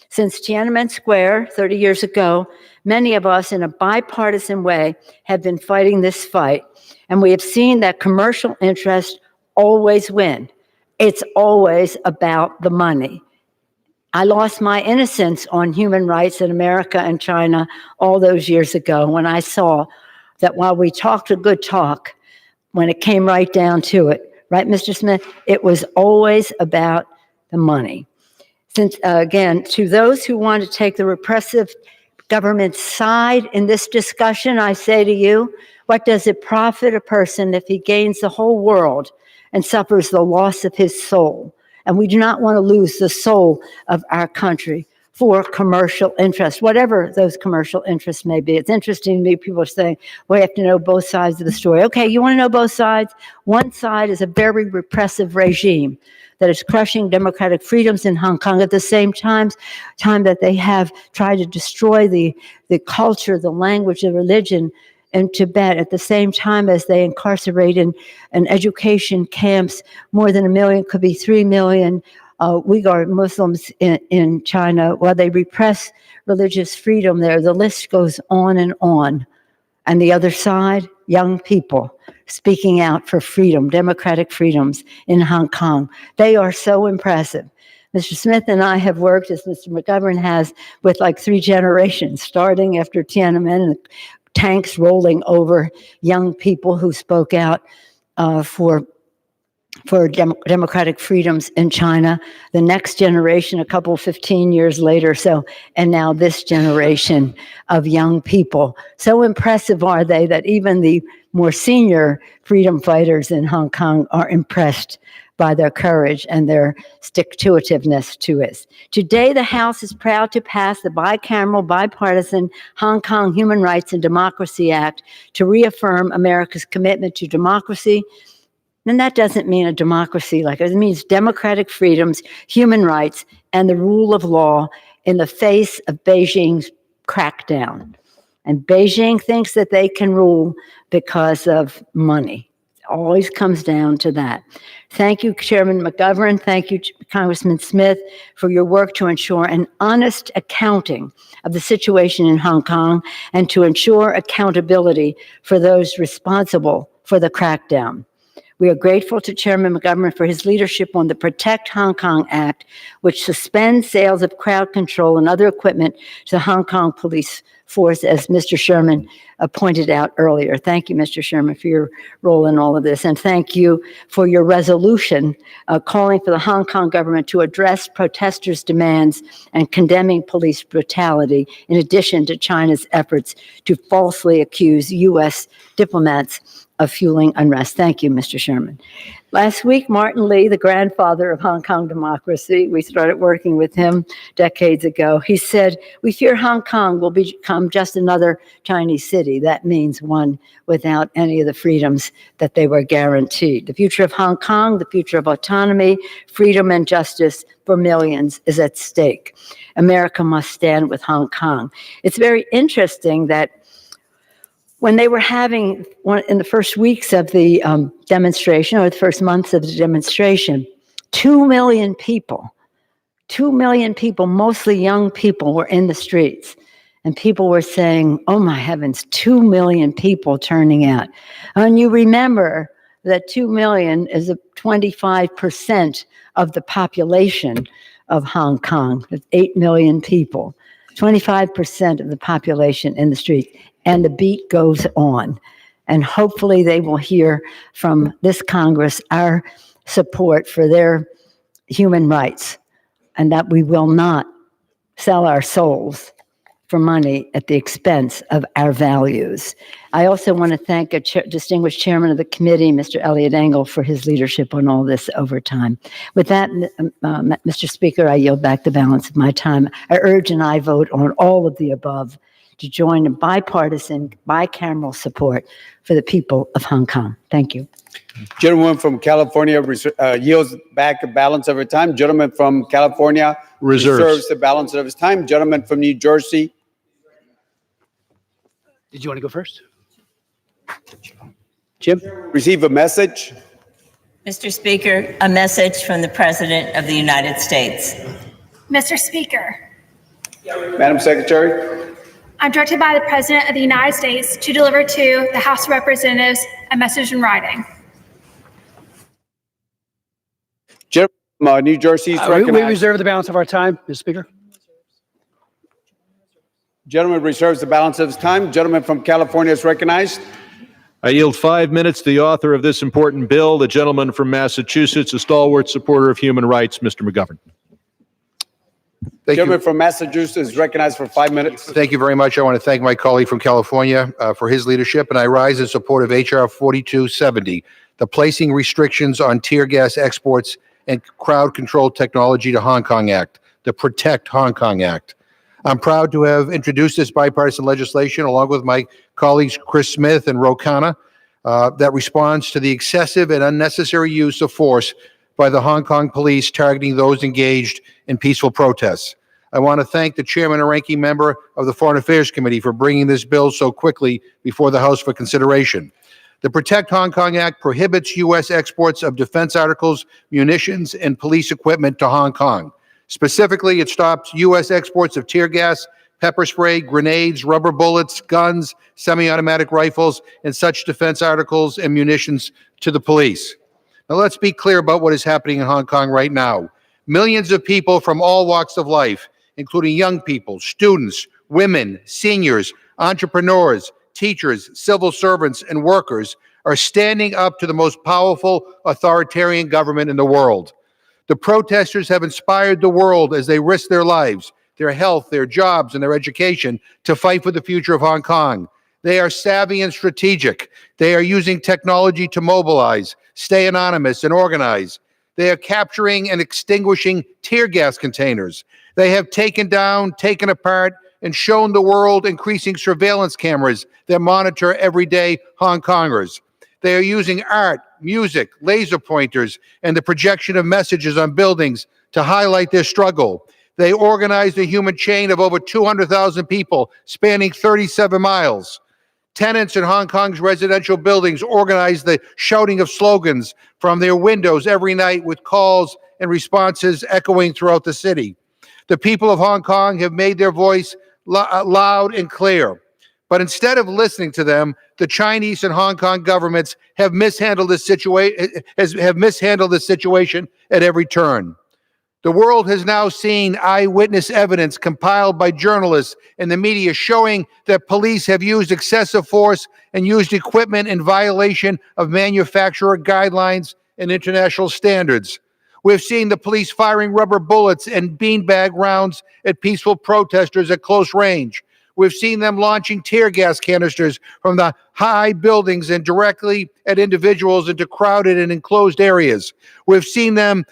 Since Tiananmen Square 30 years ago, many of us in a bipartisan way have been fighting this fight, and we have seen that commercial interests always win. It's always about the money. I lost my innocence on human rights in America and China all those years ago when I saw that while we talked a good talk, when it came right down to it, right, Mr. Smith, it was always about the money. Since, again, to those who want to take the repressive government's side in this discussion, I say to you, what does it profit a person if he gains the whole world and suffers the loss of his soul? And we do not want to lose the soul of our country for commercial interests, whatever those commercial interests may be. It's interesting to me, people are saying, well, you have to know both sides of the story. Okay, you want to know both sides? One side is a very repressive regime that is crushing democratic freedoms in Hong Kong at the same time that they have tried to destroy the culture, the language, the religion in Tibet, at the same time as they incarcerate in education camps more than 1 million, could be 3 million Uyghur Muslims in China, while they repress religious freedom there. The list goes on and on. And the other side, young people speaking out for freedom, democratic freedoms in Hong Kong. They are so impressive. Mr. Smith and I have worked, as Mr. McGovern has, with like 3 generations, starting after Tiananmen and tanks rolling over young people who spoke out for democratic freedoms in China, the next generation, a couple 15 years later, and now this generation of young people. So impressive are they that even the more senior freedom fighters in Hong Kong are impressed by their courage and their stick-to-itiveness to it. Today, the House is proud to pass the bicameral, bipartisan Hong Kong Human Rights and Democracy Act to reaffirm America's commitment to democracy. And that doesn't mean a democracy like it means democratic freedoms, human rights, and the rule of law in the face of Beijing's crackdown. And Beijing thinks that they can rule because of money. It always comes down to that. Thank you, Chairman McGovern. Thank you, Congressman Smith, for your work to ensure an honest accounting of the situation in Hong Kong and to ensure accountability for those responsible for the crackdown. We are grateful to Chairman McGovern for his leadership on the Protect Hong Kong Act, which suspends sales of crowd control and other equipment to the Hong Kong police force, as Mr. Sherman pointed out earlier. Thank you, Mr. Sherman, for your role in all of this. And thank you for your resolution calling for the Hong Kong government to address protesters' demands and condemning police brutality, in addition to China's efforts to falsely accuse U.S. diplomats of fueling unrest. Thank you, Mr. Sherman. Last week, Martin Lee, the grandfather of Hong Kong democracy, we started working with him decades ago. He said, "We fear Hong Kong will become just another Chinese city. That means one without any of the freedoms that they were guaranteed. The future of Hong Kong, the future of autonomy, freedom, and justice for millions is at stake. America must stand with Hong Kong." It's very interesting that when they were having, in the first weeks of the demonstration, or the first months of the demonstration, 2 million people, mostly young people, were in the streets. And people were saying, oh my heavens, 2 million people turning out. And you remember that 2 million is 25% of the population of Hong Kong. That's 8 million people. 25% of the population in the street. And the beat goes on. And hopefully they will hear from this Congress our support for their human rights, and that we will not sell our souls for money at the expense of our values. I also want to thank a distinguished chairman of the committee, Mr. Elliot Engel, for his leadership on all this over time. With that, Mr. Speaker, I yield back the balance of my time. I urge and I vote on all of the above to join in bipartisan, bicameral support for the people of Hong Kong. Thank you. Gentleman from California yields back the balance of her time. Gentleman from California reserves the balance of his time. Gentleman from New Jersey. Did you want to go first? Jim? Receive a message. Mr. Speaker, a message from the President of the United States. Mr. Speaker, Madam Secretary. I'm directed by the President of the United States to deliver to the House of Representatives a message in writing. Gentleman from New Jersey is We recognized. reserve the balance of our time, Mr. Speaker. Gentleman reserves the balance of his time. Gentleman from California is recognized. I yield 5 minutes to the author of this important bill, the gentleman from Massachusetts, a stalwart supporter of human rights, Mr. McGovern. Gentleman from Massachusetts is recognized for 5 minutes. Thank you very much. I want to thank my colleague from California for his leadership, and I rise in support of H.R. 4270, the placing restrictions on tear gas exports and crowd control technology to Hong Kong Act, the Protect Hong Kong Act. I'm proud to have introduced this bipartisan legislation along with my colleagues Chris Smith and Ro Khanna that responds to the excessive and unnecessary use of force by the Hong Kong police targeting those engaged in peaceful protests. I want to thank the chairman and ranking member of the Foreign Affairs Committee for bringing this bill so quickly before the House for consideration. The Protect Hong Kong Act prohibits U.S. exports of defense articles, munitions, and police equipment to Hong Kong. Specifically, it stops U.S. exports of tear gas, pepper spray, grenades, rubber bullets, guns, semi-automatic rifles, and such defense articles and munitions to the police. Now, let's be clear about what is happening in Hong Kong right now. Millions of people from all walks of life, including young people, students, women, seniors, entrepreneurs, teachers, civil servants, and workers, are standing up to the most powerful authoritarian government in the world. The protesters have inspired the world as they risk their lives, their health, their jobs, and their education to fight for the future of Hong Kong. They are savvy and strategic. They are using technology to mobilize, stay anonymous, and organize. They are capturing and extinguishing tear gas containers. They have taken down, taken apart, and shown the world increasing surveillance cameras that monitor everyday Hong Kongers. They are using art, music, laser pointers, and the projection of messages on buildings to highlight their struggle. They organized a human chain of over 200,000 people spanning 37 miles. Tenants in Hong Kong's residential buildings organized the shouting of slogans from their windows every night with calls and responses echoing throughout the city. The people of Hong Kong have made their voice loud and clear. But instead of listening to them, the Chinese and Hong Kong governments have mishandled this situation at every turn. The world has now seen eyewitness evidence compiled by journalists and the media showing that police have used excessive force and used equipment in violation of manufacturer guidelines and international standards. We've seen the police firing rubber bullets and beanbag rounds at peaceful protesters at close range. We've seen them launching tear gas canisters from the high buildings and directly at individuals into crowded and enclosed areas. We've seen them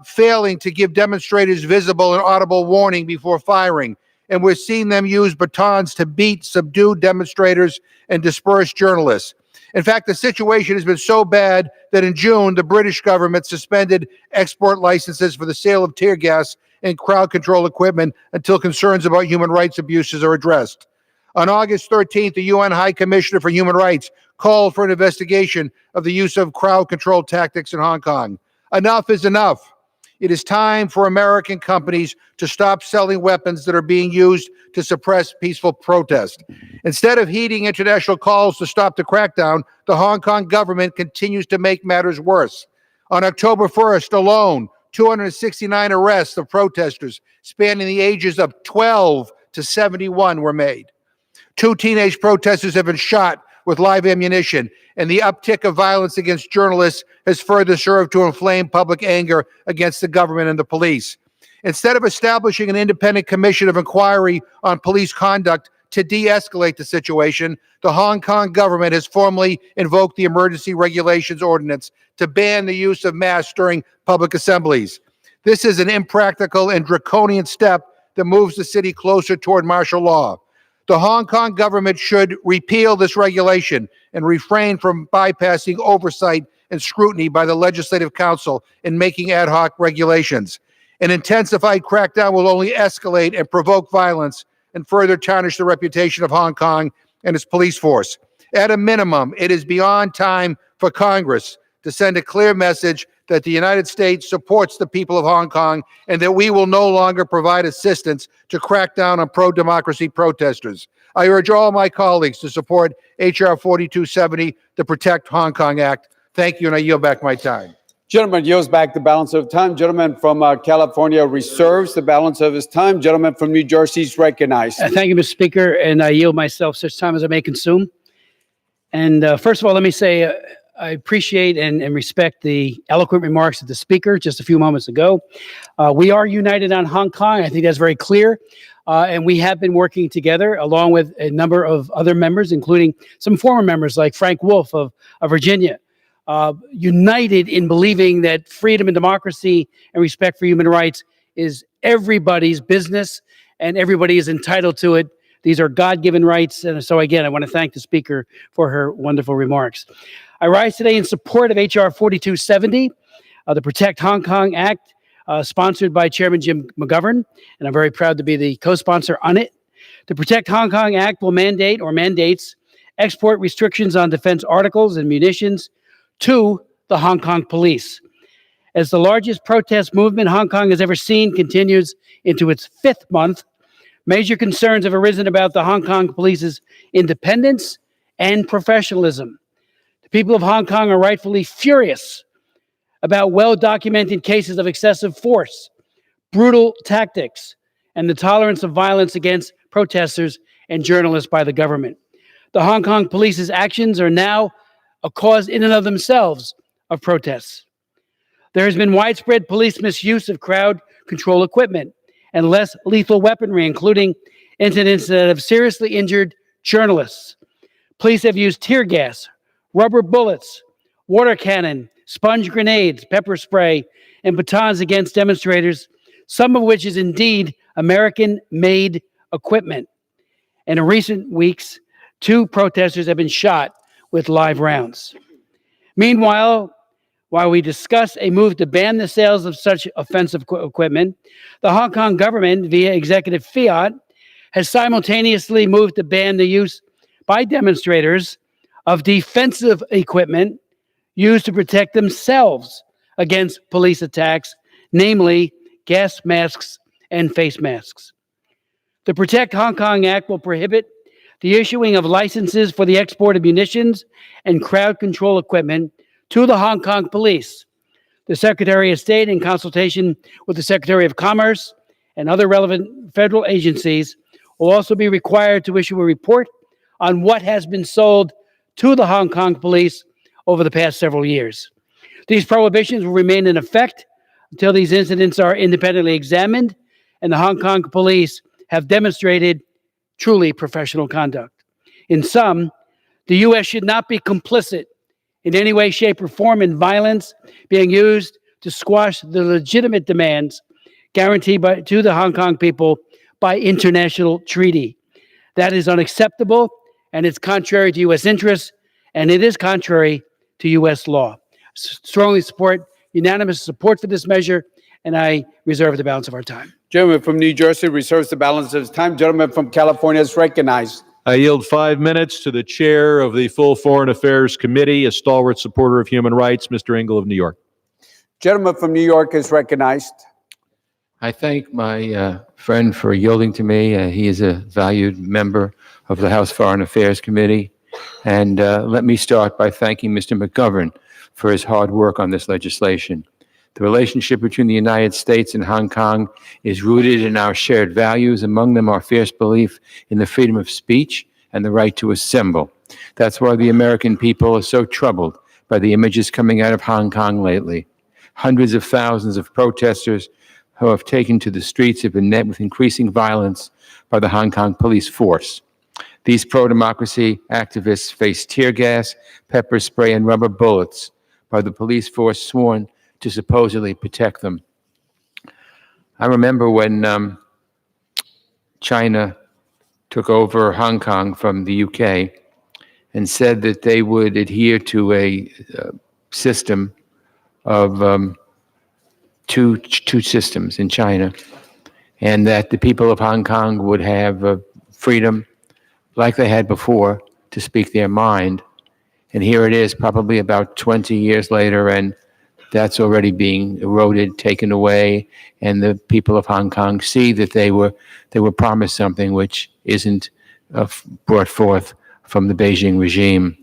failing to give demonstrators visible and audible warning before firing. And we're seeing them use batons to beat subdued demonstrators and disperse journalists. In fact, the situation has been so bad that in June, the British government suspended export licenses for the sale of tear gas and crowd control equipment until concerns about human rights abuses are addressed. On August 13th, the UN High Commissioner for Human Rights called for an investigation of the use of crowd control tactics in Hong Kong. Enough is enough. It is time for American companies to stop selling weapons that are being used to suppress peaceful protest. Instead of heeding international calls to stop the crackdown, the Hong Kong government continues to make matters worse. On October 1st alone, 269 arrests of protesters spanning the ages of 12 to 71 were made. 2 teenage protesters have been shot with live ammunition, and the uptick of violence against journalists has further served to inflame public anger against the government and the police. Instead of establishing an independent commission of inquiry on police conduct to de-escalate the situation, the Hong Kong government has formally invoked the Emergency Regulations Ordinance to ban the use of masks during public assemblies. This is an impractical and draconian step that moves the city closer toward martial law. The Hong Kong government should repeal this regulation and refrain from bypassing oversight and scrutiny by the Legislative Council in making ad hoc regulations. An intensified crackdown will only escalate and provoke violence and further tarnish the reputation of Hong Kong and its police force. At a minimum, it is beyond time for Congress to send a clear message that the United States supports the people of Hong Kong and that we will no longer provide assistance to crack down on pro-democracy protesters. I urge all my colleagues to support H.R. 4270, the Protect Hong Kong Act. Thank you, and I yield back my time. Gentleman yields back the balance of time. Gentleman from California reserves the balance of his time. Gentleman from New Jersey is recognized. Thank you, Mr. Speaker, and I yield myself such time as I may consume. And first of all, let me say I appreciate and respect the eloquent remarks of the Speaker just a few moments ago. We are united on Hong Kong. I think that's very clear. And we have been working together along with a number of other members, including some former members like Frank Wolf of Virginia. United in believing that freedom and democracy and respect for human rights is everybody's business and everybody is entitled to it. These are God-given rights. And so again, I want to thank the Speaker for her wonderful remarks. I rise today in support of H.R. 4270, the Protect Hong Kong Act, sponsored by Chairman Jim McGovern, and I'm very proud to be the co-sponsor on it. The Protect Hong Kong Act will mandate or mandates export restrictions on defense articles and munitions to the Hong Kong police. As the largest protest movement Hong Kong has ever seen continues into its 5th month, major concerns have arisen about the Hong Kong police's independence and professionalism. The people of Hong Kong are rightfully furious about well-documented cases of excessive force, brutal tactics, and the tolerance of violence against protesters and journalists by the government. The Hong Kong police's actions are now a cause in and of themselves of protests. There has been widespread police misuse of crowd control equipment and less lethal weaponry, including incidents that have seriously injured journalists. Police have used tear gas, rubber bullets, water cannon, sponge grenades, pepper spray, and batons against demonstrators, some of which is indeed American-made equipment. And in recent weeks, 2 protesters have been shot with live rounds. Meanwhile, while we discuss a move to ban the sales of such offensive equipment, the Hong Kong government, via executive fiat, has simultaneously moved to ban the use by demonstrators of defensive equipment used to protect themselves against police attacks, namely gas masks and face masks. The Protect Hong Kong Act will prohibit the issuing of licenses for the export of munitions and crowd control equipment to the Hong Kong police. The Secretary of State, in consultation with the Secretary of Commerce and other relevant federal agencies, will also be required to issue a report on what has been sold to the Hong Kong police over the past several years. These prohibitions will remain in effect until these incidents are independently examined and the Hong Kong police have demonstrated truly professional conduct. In sum, the U.S. should not be complicit in any way, shape, or form in violence being used to squash the legitimate demands guaranteed to the Hong Kong people by international treaty. That is unacceptable, and it's contrary to U.S. interests, and it is contrary to U.S. law. Strongly support unanimous support for this measure, and I reserve the balance of our time. Gentleman from New Jersey reserves the balance of his time. Gentleman from California is recognized. I yield 5 minutes to the chair of the full Foreign Affairs Committee, a stalwart supporter of human rights, Mr. Engel of New York. Gentleman from New York is recognized. I thank my friend for yielding to me. He is a valued member of the House Foreign Affairs Committee. And let me start by thanking Mr. McGovern for his hard work on this legislation. The relationship between the United States and Hong Kong is rooted in our shared values, among them our fierce belief in the freedom of speech and the right to assemble. That's why the American people are so troubled by the images coming out of Hong Kong lately. Hundreds of thousands of protesters who have taken to the streets have been met with increasing violence by the Hong Kong police force. These pro-democracy activists face tear gas, pepper spray, and rubber bullets by the police force sworn to supposedly protect them. I remember when China took over Hong Kong from the UK and said that they would adhere to a system of two systems in China, and that the people of Hong Kong would have freedom like they had before to speak their mind. And here it is, probably about 20 years later, and that's already being eroded, taken away, and the people of Hong Kong see that they were promised something which isn't brought forth from the Beijing regime.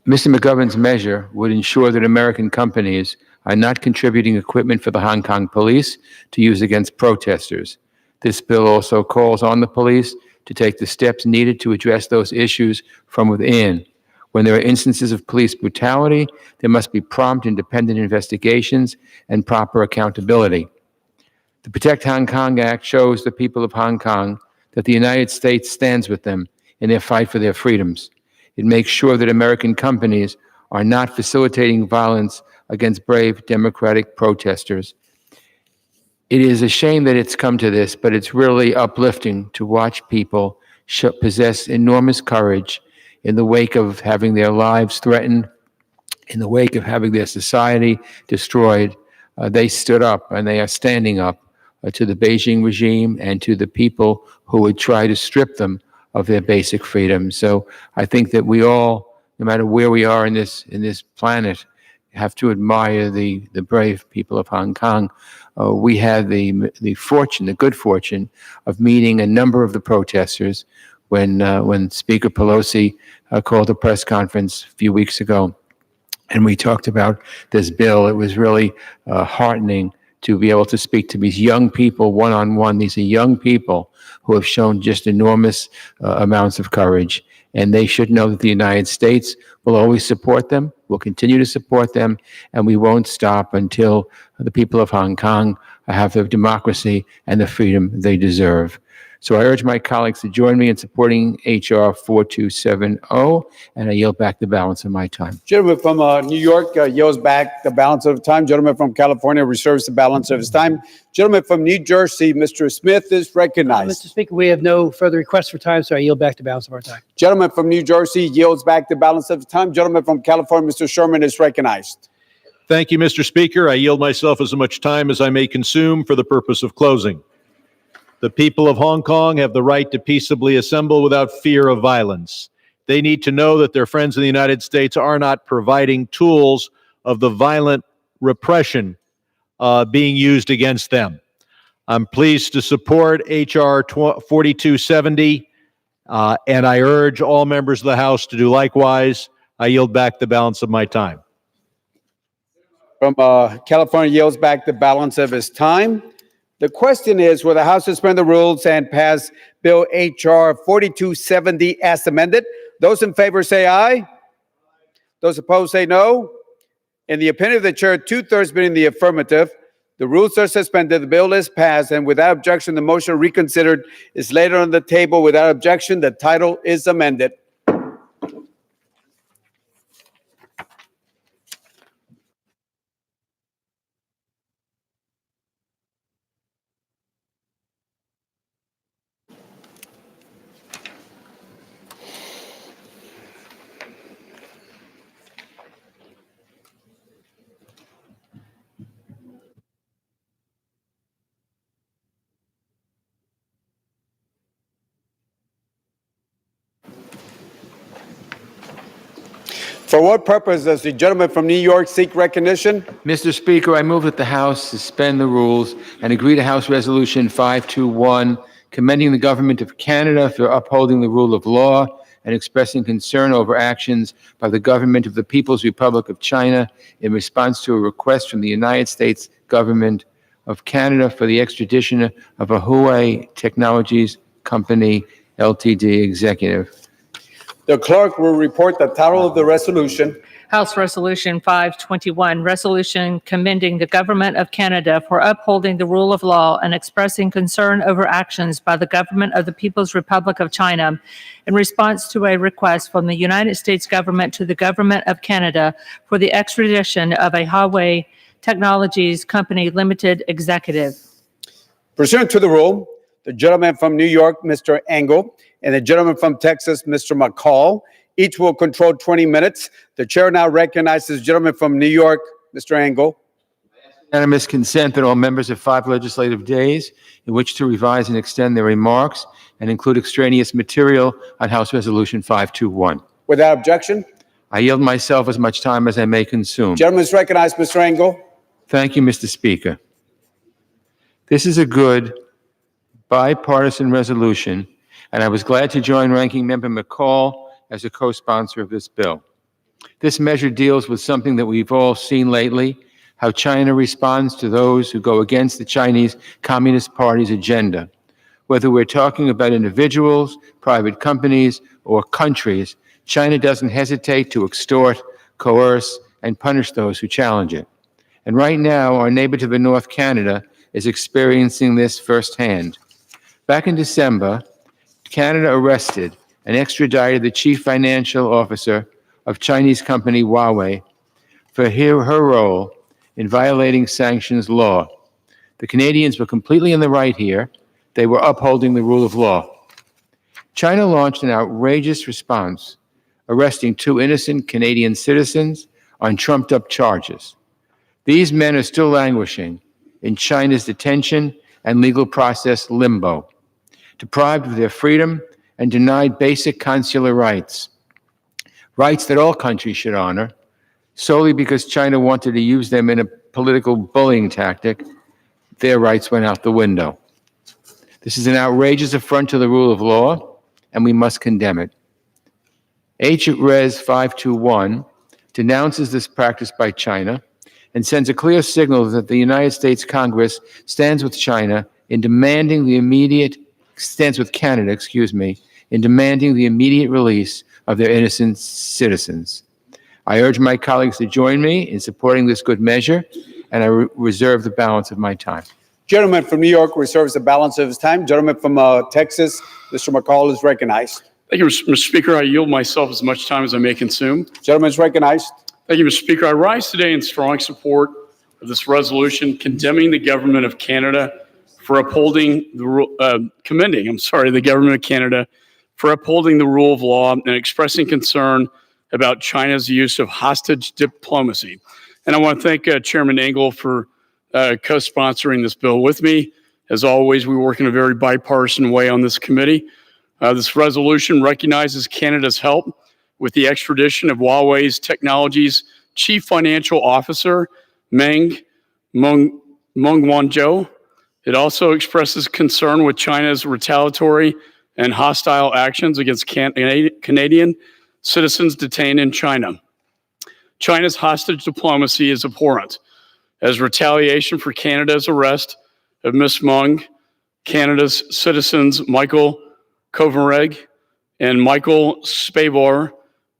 Mr. McGovern's measure would ensure that American companies are not contributing equipment for the Hong Kong police to use against protesters. This bill also calls on the police to take the steps needed to address those issues from within. When there are instances of police brutality, there must be prompt, independent investigations and proper accountability. The Protect Hong Kong Act shows the people of Hong Kong that the United States stands with them in their fight for their freedoms. It makes sure that American companies are not facilitating violence against brave democratic protesters. It is a shame that it's come to this, but it's really uplifting to watch people possess enormous courage in the wake of having their lives threatened, in the wake of having their society destroyed. They stood up, and they are standing up to the Beijing regime and to the people who would try to strip them of their basic freedoms. So I think that we all, no matter where we are in this planet, have to admire the brave people of Hong Kong. We had the good fortune of meeting a number of the protesters when Speaker Pelosi called a press conference a few weeks ago, and we talked about this bill. It was really heartening to be able to speak to these young people one-on-one. These are young people who have shown just enormous amounts of courage, and they should know that the United States will always support them, will continue to support them, and we won't stop until the people of Hong Kong have the democracy and the freedom they deserve. So I urge my colleagues to join me in supporting H.R. 4270, and I yield back the balance of my time. Gentleman from New York yields back the balance of time. Gentleman from California reserves the balance of his time. Gentleman from New Jersey, Mr. Smith, is recognized. Mr. Speaker, we have no further requests for time, so I yield back the balance of our time. Gentleman from New Jersey yields back the balance of the time. Gentleman from California, Mr. Sherman, is recognized. Thank you, Mr. Speaker. I yield myself as much time as I may consume for the purpose of closing. The people of Hong Kong have the right to peaceably assemble without fear of violence. They need to know that their friends in the United States are not providing tools of the violent repression being used against them. I'm pleased to support H.R. 4270, and I urge all members of the House to do likewise. I yield back the balance of my time. From California yields back the balance of his time. The question is, will the House suspend the rules and pass Bill H.R. 4270 as amended? Those in favor say aye. Those opposed say no. In the opinion of the chair, 2/3 being the affirmative, the rules are suspended, the bill is passed, and without objection, the motion reconsidered is laid on the table. Without objection, the title is amended. For what purpose does the gentleman from New York seek recognition? Mr. Speaker, I move that the House suspend the rules and agree to House Resolution 521, commending the Government of Canada for upholding the rule of law and expressing concern over actions by the Government of the People's Republic of China in response to a request from the United States Government of Canada for the extradition of a Huawei Technologies Company Ltd. executive. The clerk will report the title of the resolution. House Resolution 521, resolution commending the Government of Canada for upholding the rule of law and expressing concern over actions by the Government of the People's Republic of China in response to a request from the United States government to the Government of Canada for the extradition of a Huawei Technologies Company Limited executive. Pursuant to the rule, the gentleman from New York, Mr. Engel, and the gentleman from Texas, Mr. McCall, each will control 20 minutes. The chair now recognizes the gentleman from New York, Mr. Engel. Unanimous consent that all members have 5 legislative days in which to revise and extend their remarks and include extraneous material on House Resolution 521. Without objection, I yield myself as much time as I may consume. gentleman is recognized, Mr. Engel. Thank you, Mr. Speaker. This is a good bipartisan resolution, and I was glad to join Ranking Member McCall as a co-sponsor of this bill. This measure deals with something that we've all seen lately, how China responds to those who go against the Chinese Communist Party's agenda. Whether we're talking about individuals, private companies, or countries, China doesn't hesitate to extort, coerce, and punish those who challenge it. And right now, our neighbor to the north, Canada, is experiencing this firsthand. Back in December, Canada arrested and extradited the chief financial officer of Chinese company Huawei for her role in violating sanctions law. The Canadians were completely in the right here. They were upholding the rule of law. China launched an outrageous response, arresting 2 innocent Canadian citizens on trumped-up charges. These men are still languishing in China's detention and legal process limbo, deprived of their freedom and denied basic consular rights, rights that all countries should honor, solely because China wanted to use them in a political bullying tactic. Their rights went out the window. This is an outrageous affront to the rule of law, and we must condemn it. Res. 521 denounces this practice by China and sends a clear signal that the United States Congress stands with China in demanding the immediate Canada, in demanding the immediate release of their innocent citizens. I urge my colleagues to join me in supporting this good measure, and I reserve the balance of my time. Gentleman from New York reserves the balance of his time. Gentleman from Texas, Mr. McCall is recognized. Thank you, Mr. Speaker. I yield myself as much time as I may consume. Gentleman is recognized. Thank you, Mr. Speaker. I rise today in strong support of this resolution condemning the Government of Canada for upholding commending the Government of Canada for upholding the rule of law and expressing concern about China's use of hostage diplomacy. And I want to thank Chairman Engel for co-sponsoring this bill with me. As always, we work in a very bipartisan way on this committee. This resolution recognizes Canada's help with the extradition of Huawei's Technologies Chief Financial Officer, Meng Wanzhou. It also expresses concern with China's retaliatory and hostile actions against Canadian citizens detained in China. China's hostage diplomacy is abhorrent. As retaliation for Canada's arrest of Ms. Meng, Canada's citizens Michael Kovenreg and Michael Spavor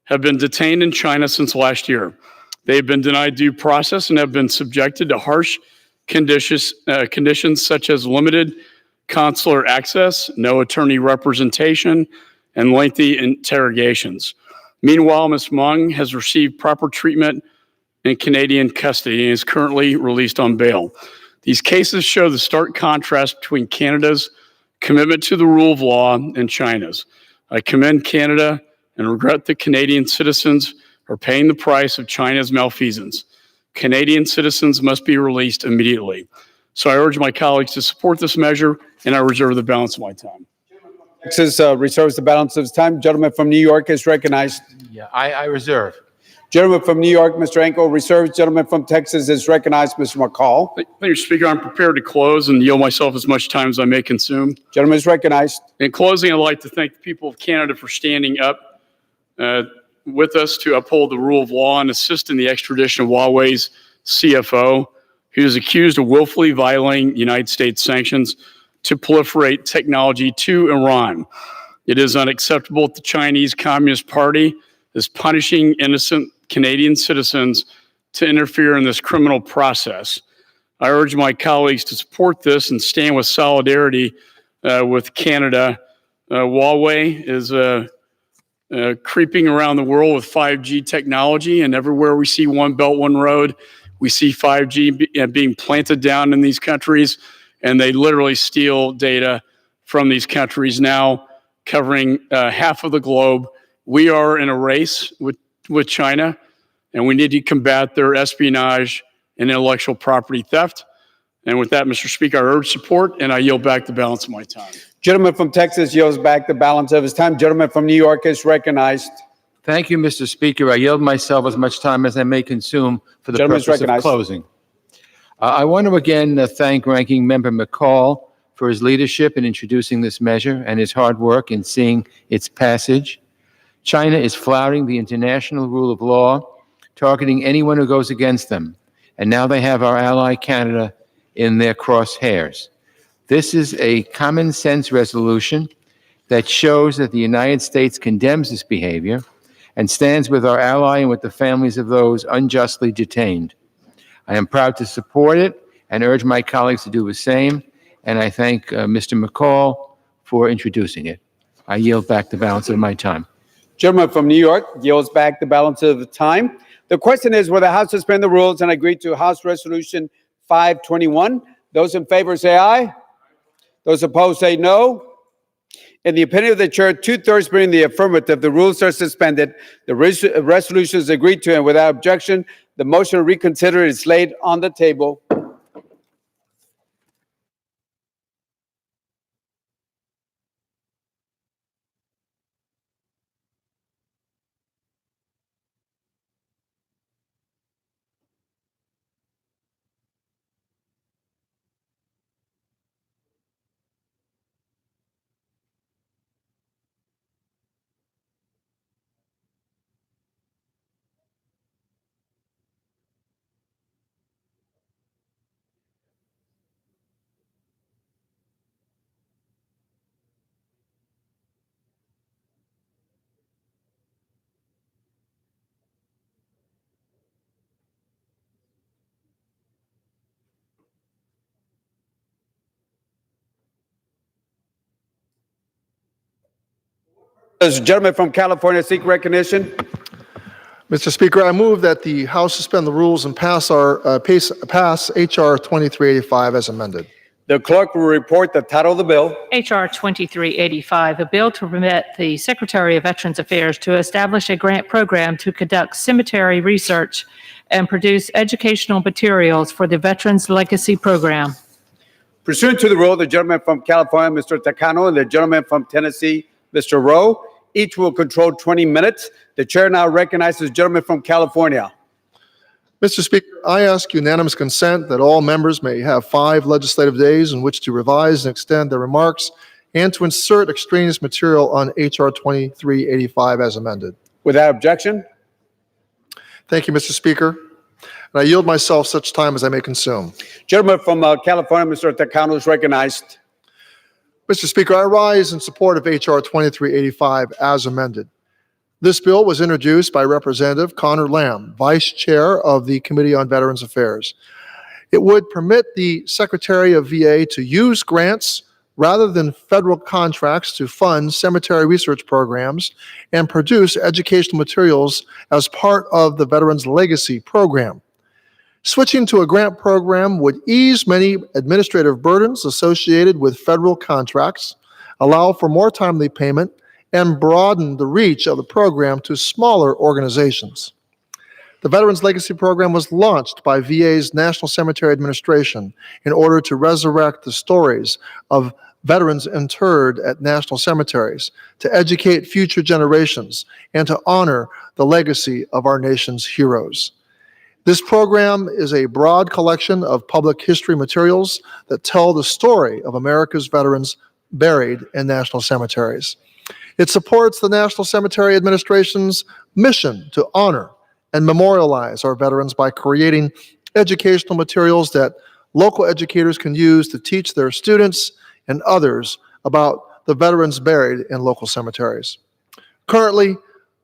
have been detained in China since last year. They have been denied due process and have been subjected to harsh conditions such as limited consular access, no attorney representation, and lengthy interrogations. Meanwhile, Ms. Meng has received proper treatment in Canadian custody and is currently released on bail. These cases show the stark contrast between Canada's commitment to the rule of law and China's. I commend Canada and regret that Canadian citizens are paying the price of China's malfeasance. Canadian citizens must be released immediately. So I urge my colleagues to support this measure, and I reserve the balance of my time. Texas reserves the balance of his time. Gentleman from New York is recognized. Yeah, I reserve. Gentleman from New York, Mr. Engel, reserves. Gentleman from Texas is recognized, Mr. McCall. Thank you, Speaker. I'm prepared to close and yield myself as much time as I may consume. Gentleman is recognized. In closing, I'd like to thank the people of Canada for standing up with us to uphold the rule of law and assist in the extradition of Huawei's CFO, who is accused of willfully violating United States sanctions to proliferate technology to Iran. It is unacceptable that the Chinese Communist Party is punishing innocent Canadian citizens to interfere in this criminal process. I urge my colleagues to support this and stand with solidarity with Canada. Huawei is creeping around the world with 5G technology, and everywhere we see One Belt, One Road, we see 5G being planted down in these countries, and they literally steal data from these countries now, covering half of the globe. We are in a race with China, and we need to combat their espionage and intellectual property theft. And with that, Mr. Speaker, I urge support, and I yield back the balance of my time. Gentleman from Texas yields back the balance of his time. Gentleman from New York is recognized. Thank you, Mr. Speaker. I yield myself as much time as I may consume for the Gentleman is purpose of recognized. closing. I want to again thank Ranking Member McCall for his leadership in introducing this measure and his hard work in seeing its passage. China is flouting the international rule of law, targeting anyone who goes against them. And now they have our ally Canada in their crosshairs. This is a common sense resolution that shows that the United States condemns this behavior and stands with our ally and with the families of those unjustly detained. I am proud to support it and urge my colleagues to do the same, and I thank Mr. McCall for introducing it. I yield back the balance of my time. Gentleman from New York yields back the balance of the time. The question is, will the House suspend the rules and agree to House Resolution 521? Those in favor say aye. Those opposed say no. In the opinion of the chair, 2/3 being the affirmative, the rules are suspended. The resolution is agreed to, and without objection, the motion to reconsider is laid on the table. Does the gentleman from California seek recognition? Mr. Speaker, I move that the House suspend the rules and pass H.R. 2385 as amended. The clerk will report the title of the bill. H.R. 2385, a bill to permit the Secretary of Veterans Affairs to establish a grant program to conduct cemetery research and produce educational materials for the Veterans Legacy Program. Pursuant to the rule, the gentleman from California, Mr. Takano, and the gentleman from Tennessee, Mr. Rowe, each will control 20 minutes. The chair now recognizes the gentleman from California. Mr. Speaker, I ask unanimous consent that all members may have 5 legislative days in which to revise and extend their remarks and to insert extraneous material on H.R. 2385 as amended. Without objection. Thank you, Mr. Speaker. And I yield myself such time as I may consume. Gentleman from California, Mr. Takano, is recognized. Mr. Speaker, I rise in support of H.R. 2385 as amended. This bill was introduced by Representative Connor Lamb, Vice Chair of the Committee on Veterans Affairs. It would permit the Secretary of VA to use grants rather than federal contracts to fund cemetery research programs and produce educational materials as part of the Veterans Legacy Program. Switching to a grant program would ease many administrative burdens associated with federal contracts, allow for more timely payment, and broaden the reach of the program to smaller organizations. The Veterans Legacy Program was launched by VA's National Cemetery Administration in order to resurrect the stories of veterans interred at national cemeteries, to educate future generations, and to honor the legacy of our nation's heroes. This program is a broad collection of public history materials that tell the story of America's veterans buried in national cemeteries. It supports the National Cemetery Administration's mission to honor and memorialize our veterans by creating educational materials that local educators can use to teach their students and others about the veterans buried in local cemeteries. Currently,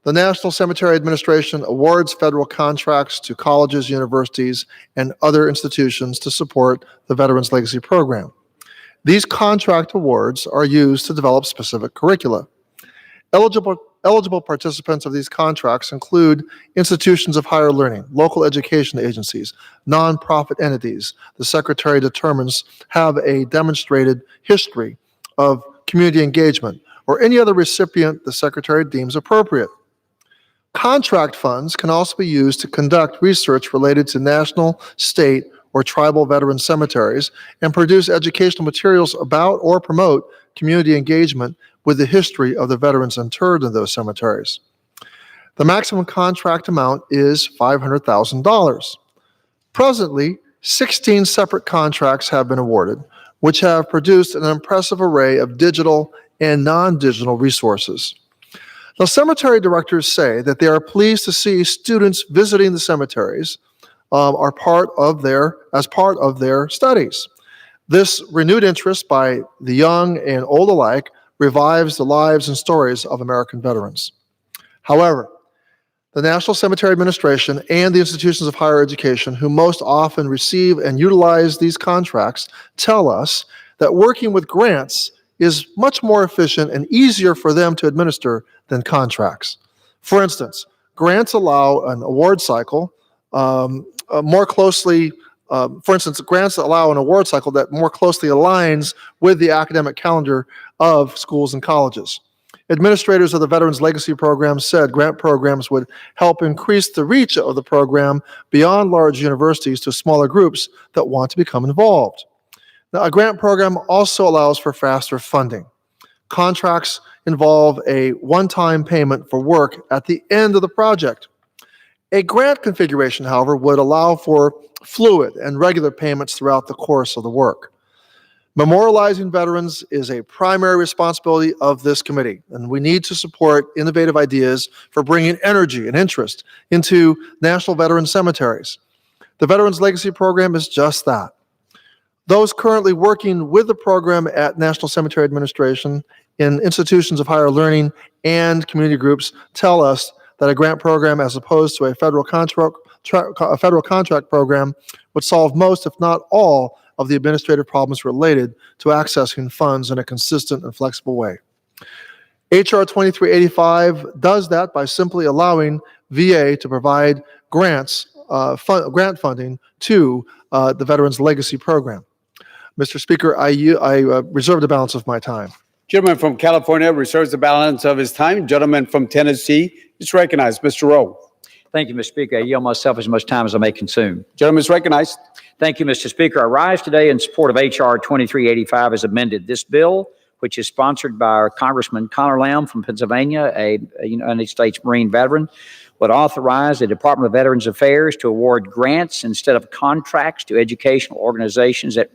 The National Cemetery Administration awards federal contracts to colleges, universities, and other institutions to support the Veterans Legacy Program. These contract awards are used to develop specific curricula. Eligible participants of these contracts include institutions of higher learning, local education agencies, nonprofit entities the Secretary determines have a demonstrated history of community engagement, or any other recipient the Secretary deems appropriate. Contract funds can also be used to conduct research related to national, state, or tribal veteran cemeteries and produce educational materials about or promote community engagement with the history of the veterans interred in those cemeteries. The maximum contract amount is $500,000. Presently, 16 separate contracts have been awarded, which have produced an impressive array of digital and non-digital resources. Now, cemetery directors say that they are pleased to see students visiting the cemeteries as part of their studies. This renewed interest by the young and old alike revives the lives and stories of American veterans. However, the National Cemetery Administration and the institutions of higher education who most often receive and utilize these contracts tell us that working with grants is much more efficient and easier for them to administer than contracts. For instance, grants allow an award cycle grants allow an award cycle that more closely aligns with the academic calendar of schools and colleges. Administrators of the Veterans Legacy Program said grant programs would help increase the reach of the program beyond large universities to smaller groups that want to become involved. Now, a grant program also allows for faster funding. Contracts involve a one-time payment for work at the end of the project. A grant configuration, however, would allow for fluid and regular payments throughout the course of the work. Memorializing veterans is a primary responsibility of this committee, and we need to support innovative ideas for bringing energy and interest into national veteran cemeteries. The Veterans Legacy Program is just that. Those currently working with the program at National Cemetery Administration in institutions of higher learning and community groups tell us that a grant program, as opposed to a federal contract program, would solve most, if not all, of the administrative problems related to accessing funds in a consistent and flexible way. H.R. 2385 does that by simply allowing VA to provide grant funding to the Veterans Legacy Program. Mr. Speaker, I reserve the balance of my time. Gentleman from California reserves the balance of his time. Gentleman from Tennessee is recognized. Mr. Rowe. Thank you, Mr. Speaker. I yield myself as much time as I may consume. Gentleman is recognized. Thank you, Mr. Speaker. I rise today in support of H.R. 2385 as amended. This bill, which is sponsored by our Congressman Connor Lamb from Pennsylvania, a United States Marine veteran, would authorize the Department of Veterans Affairs to award grants instead of contracts to educational organizations that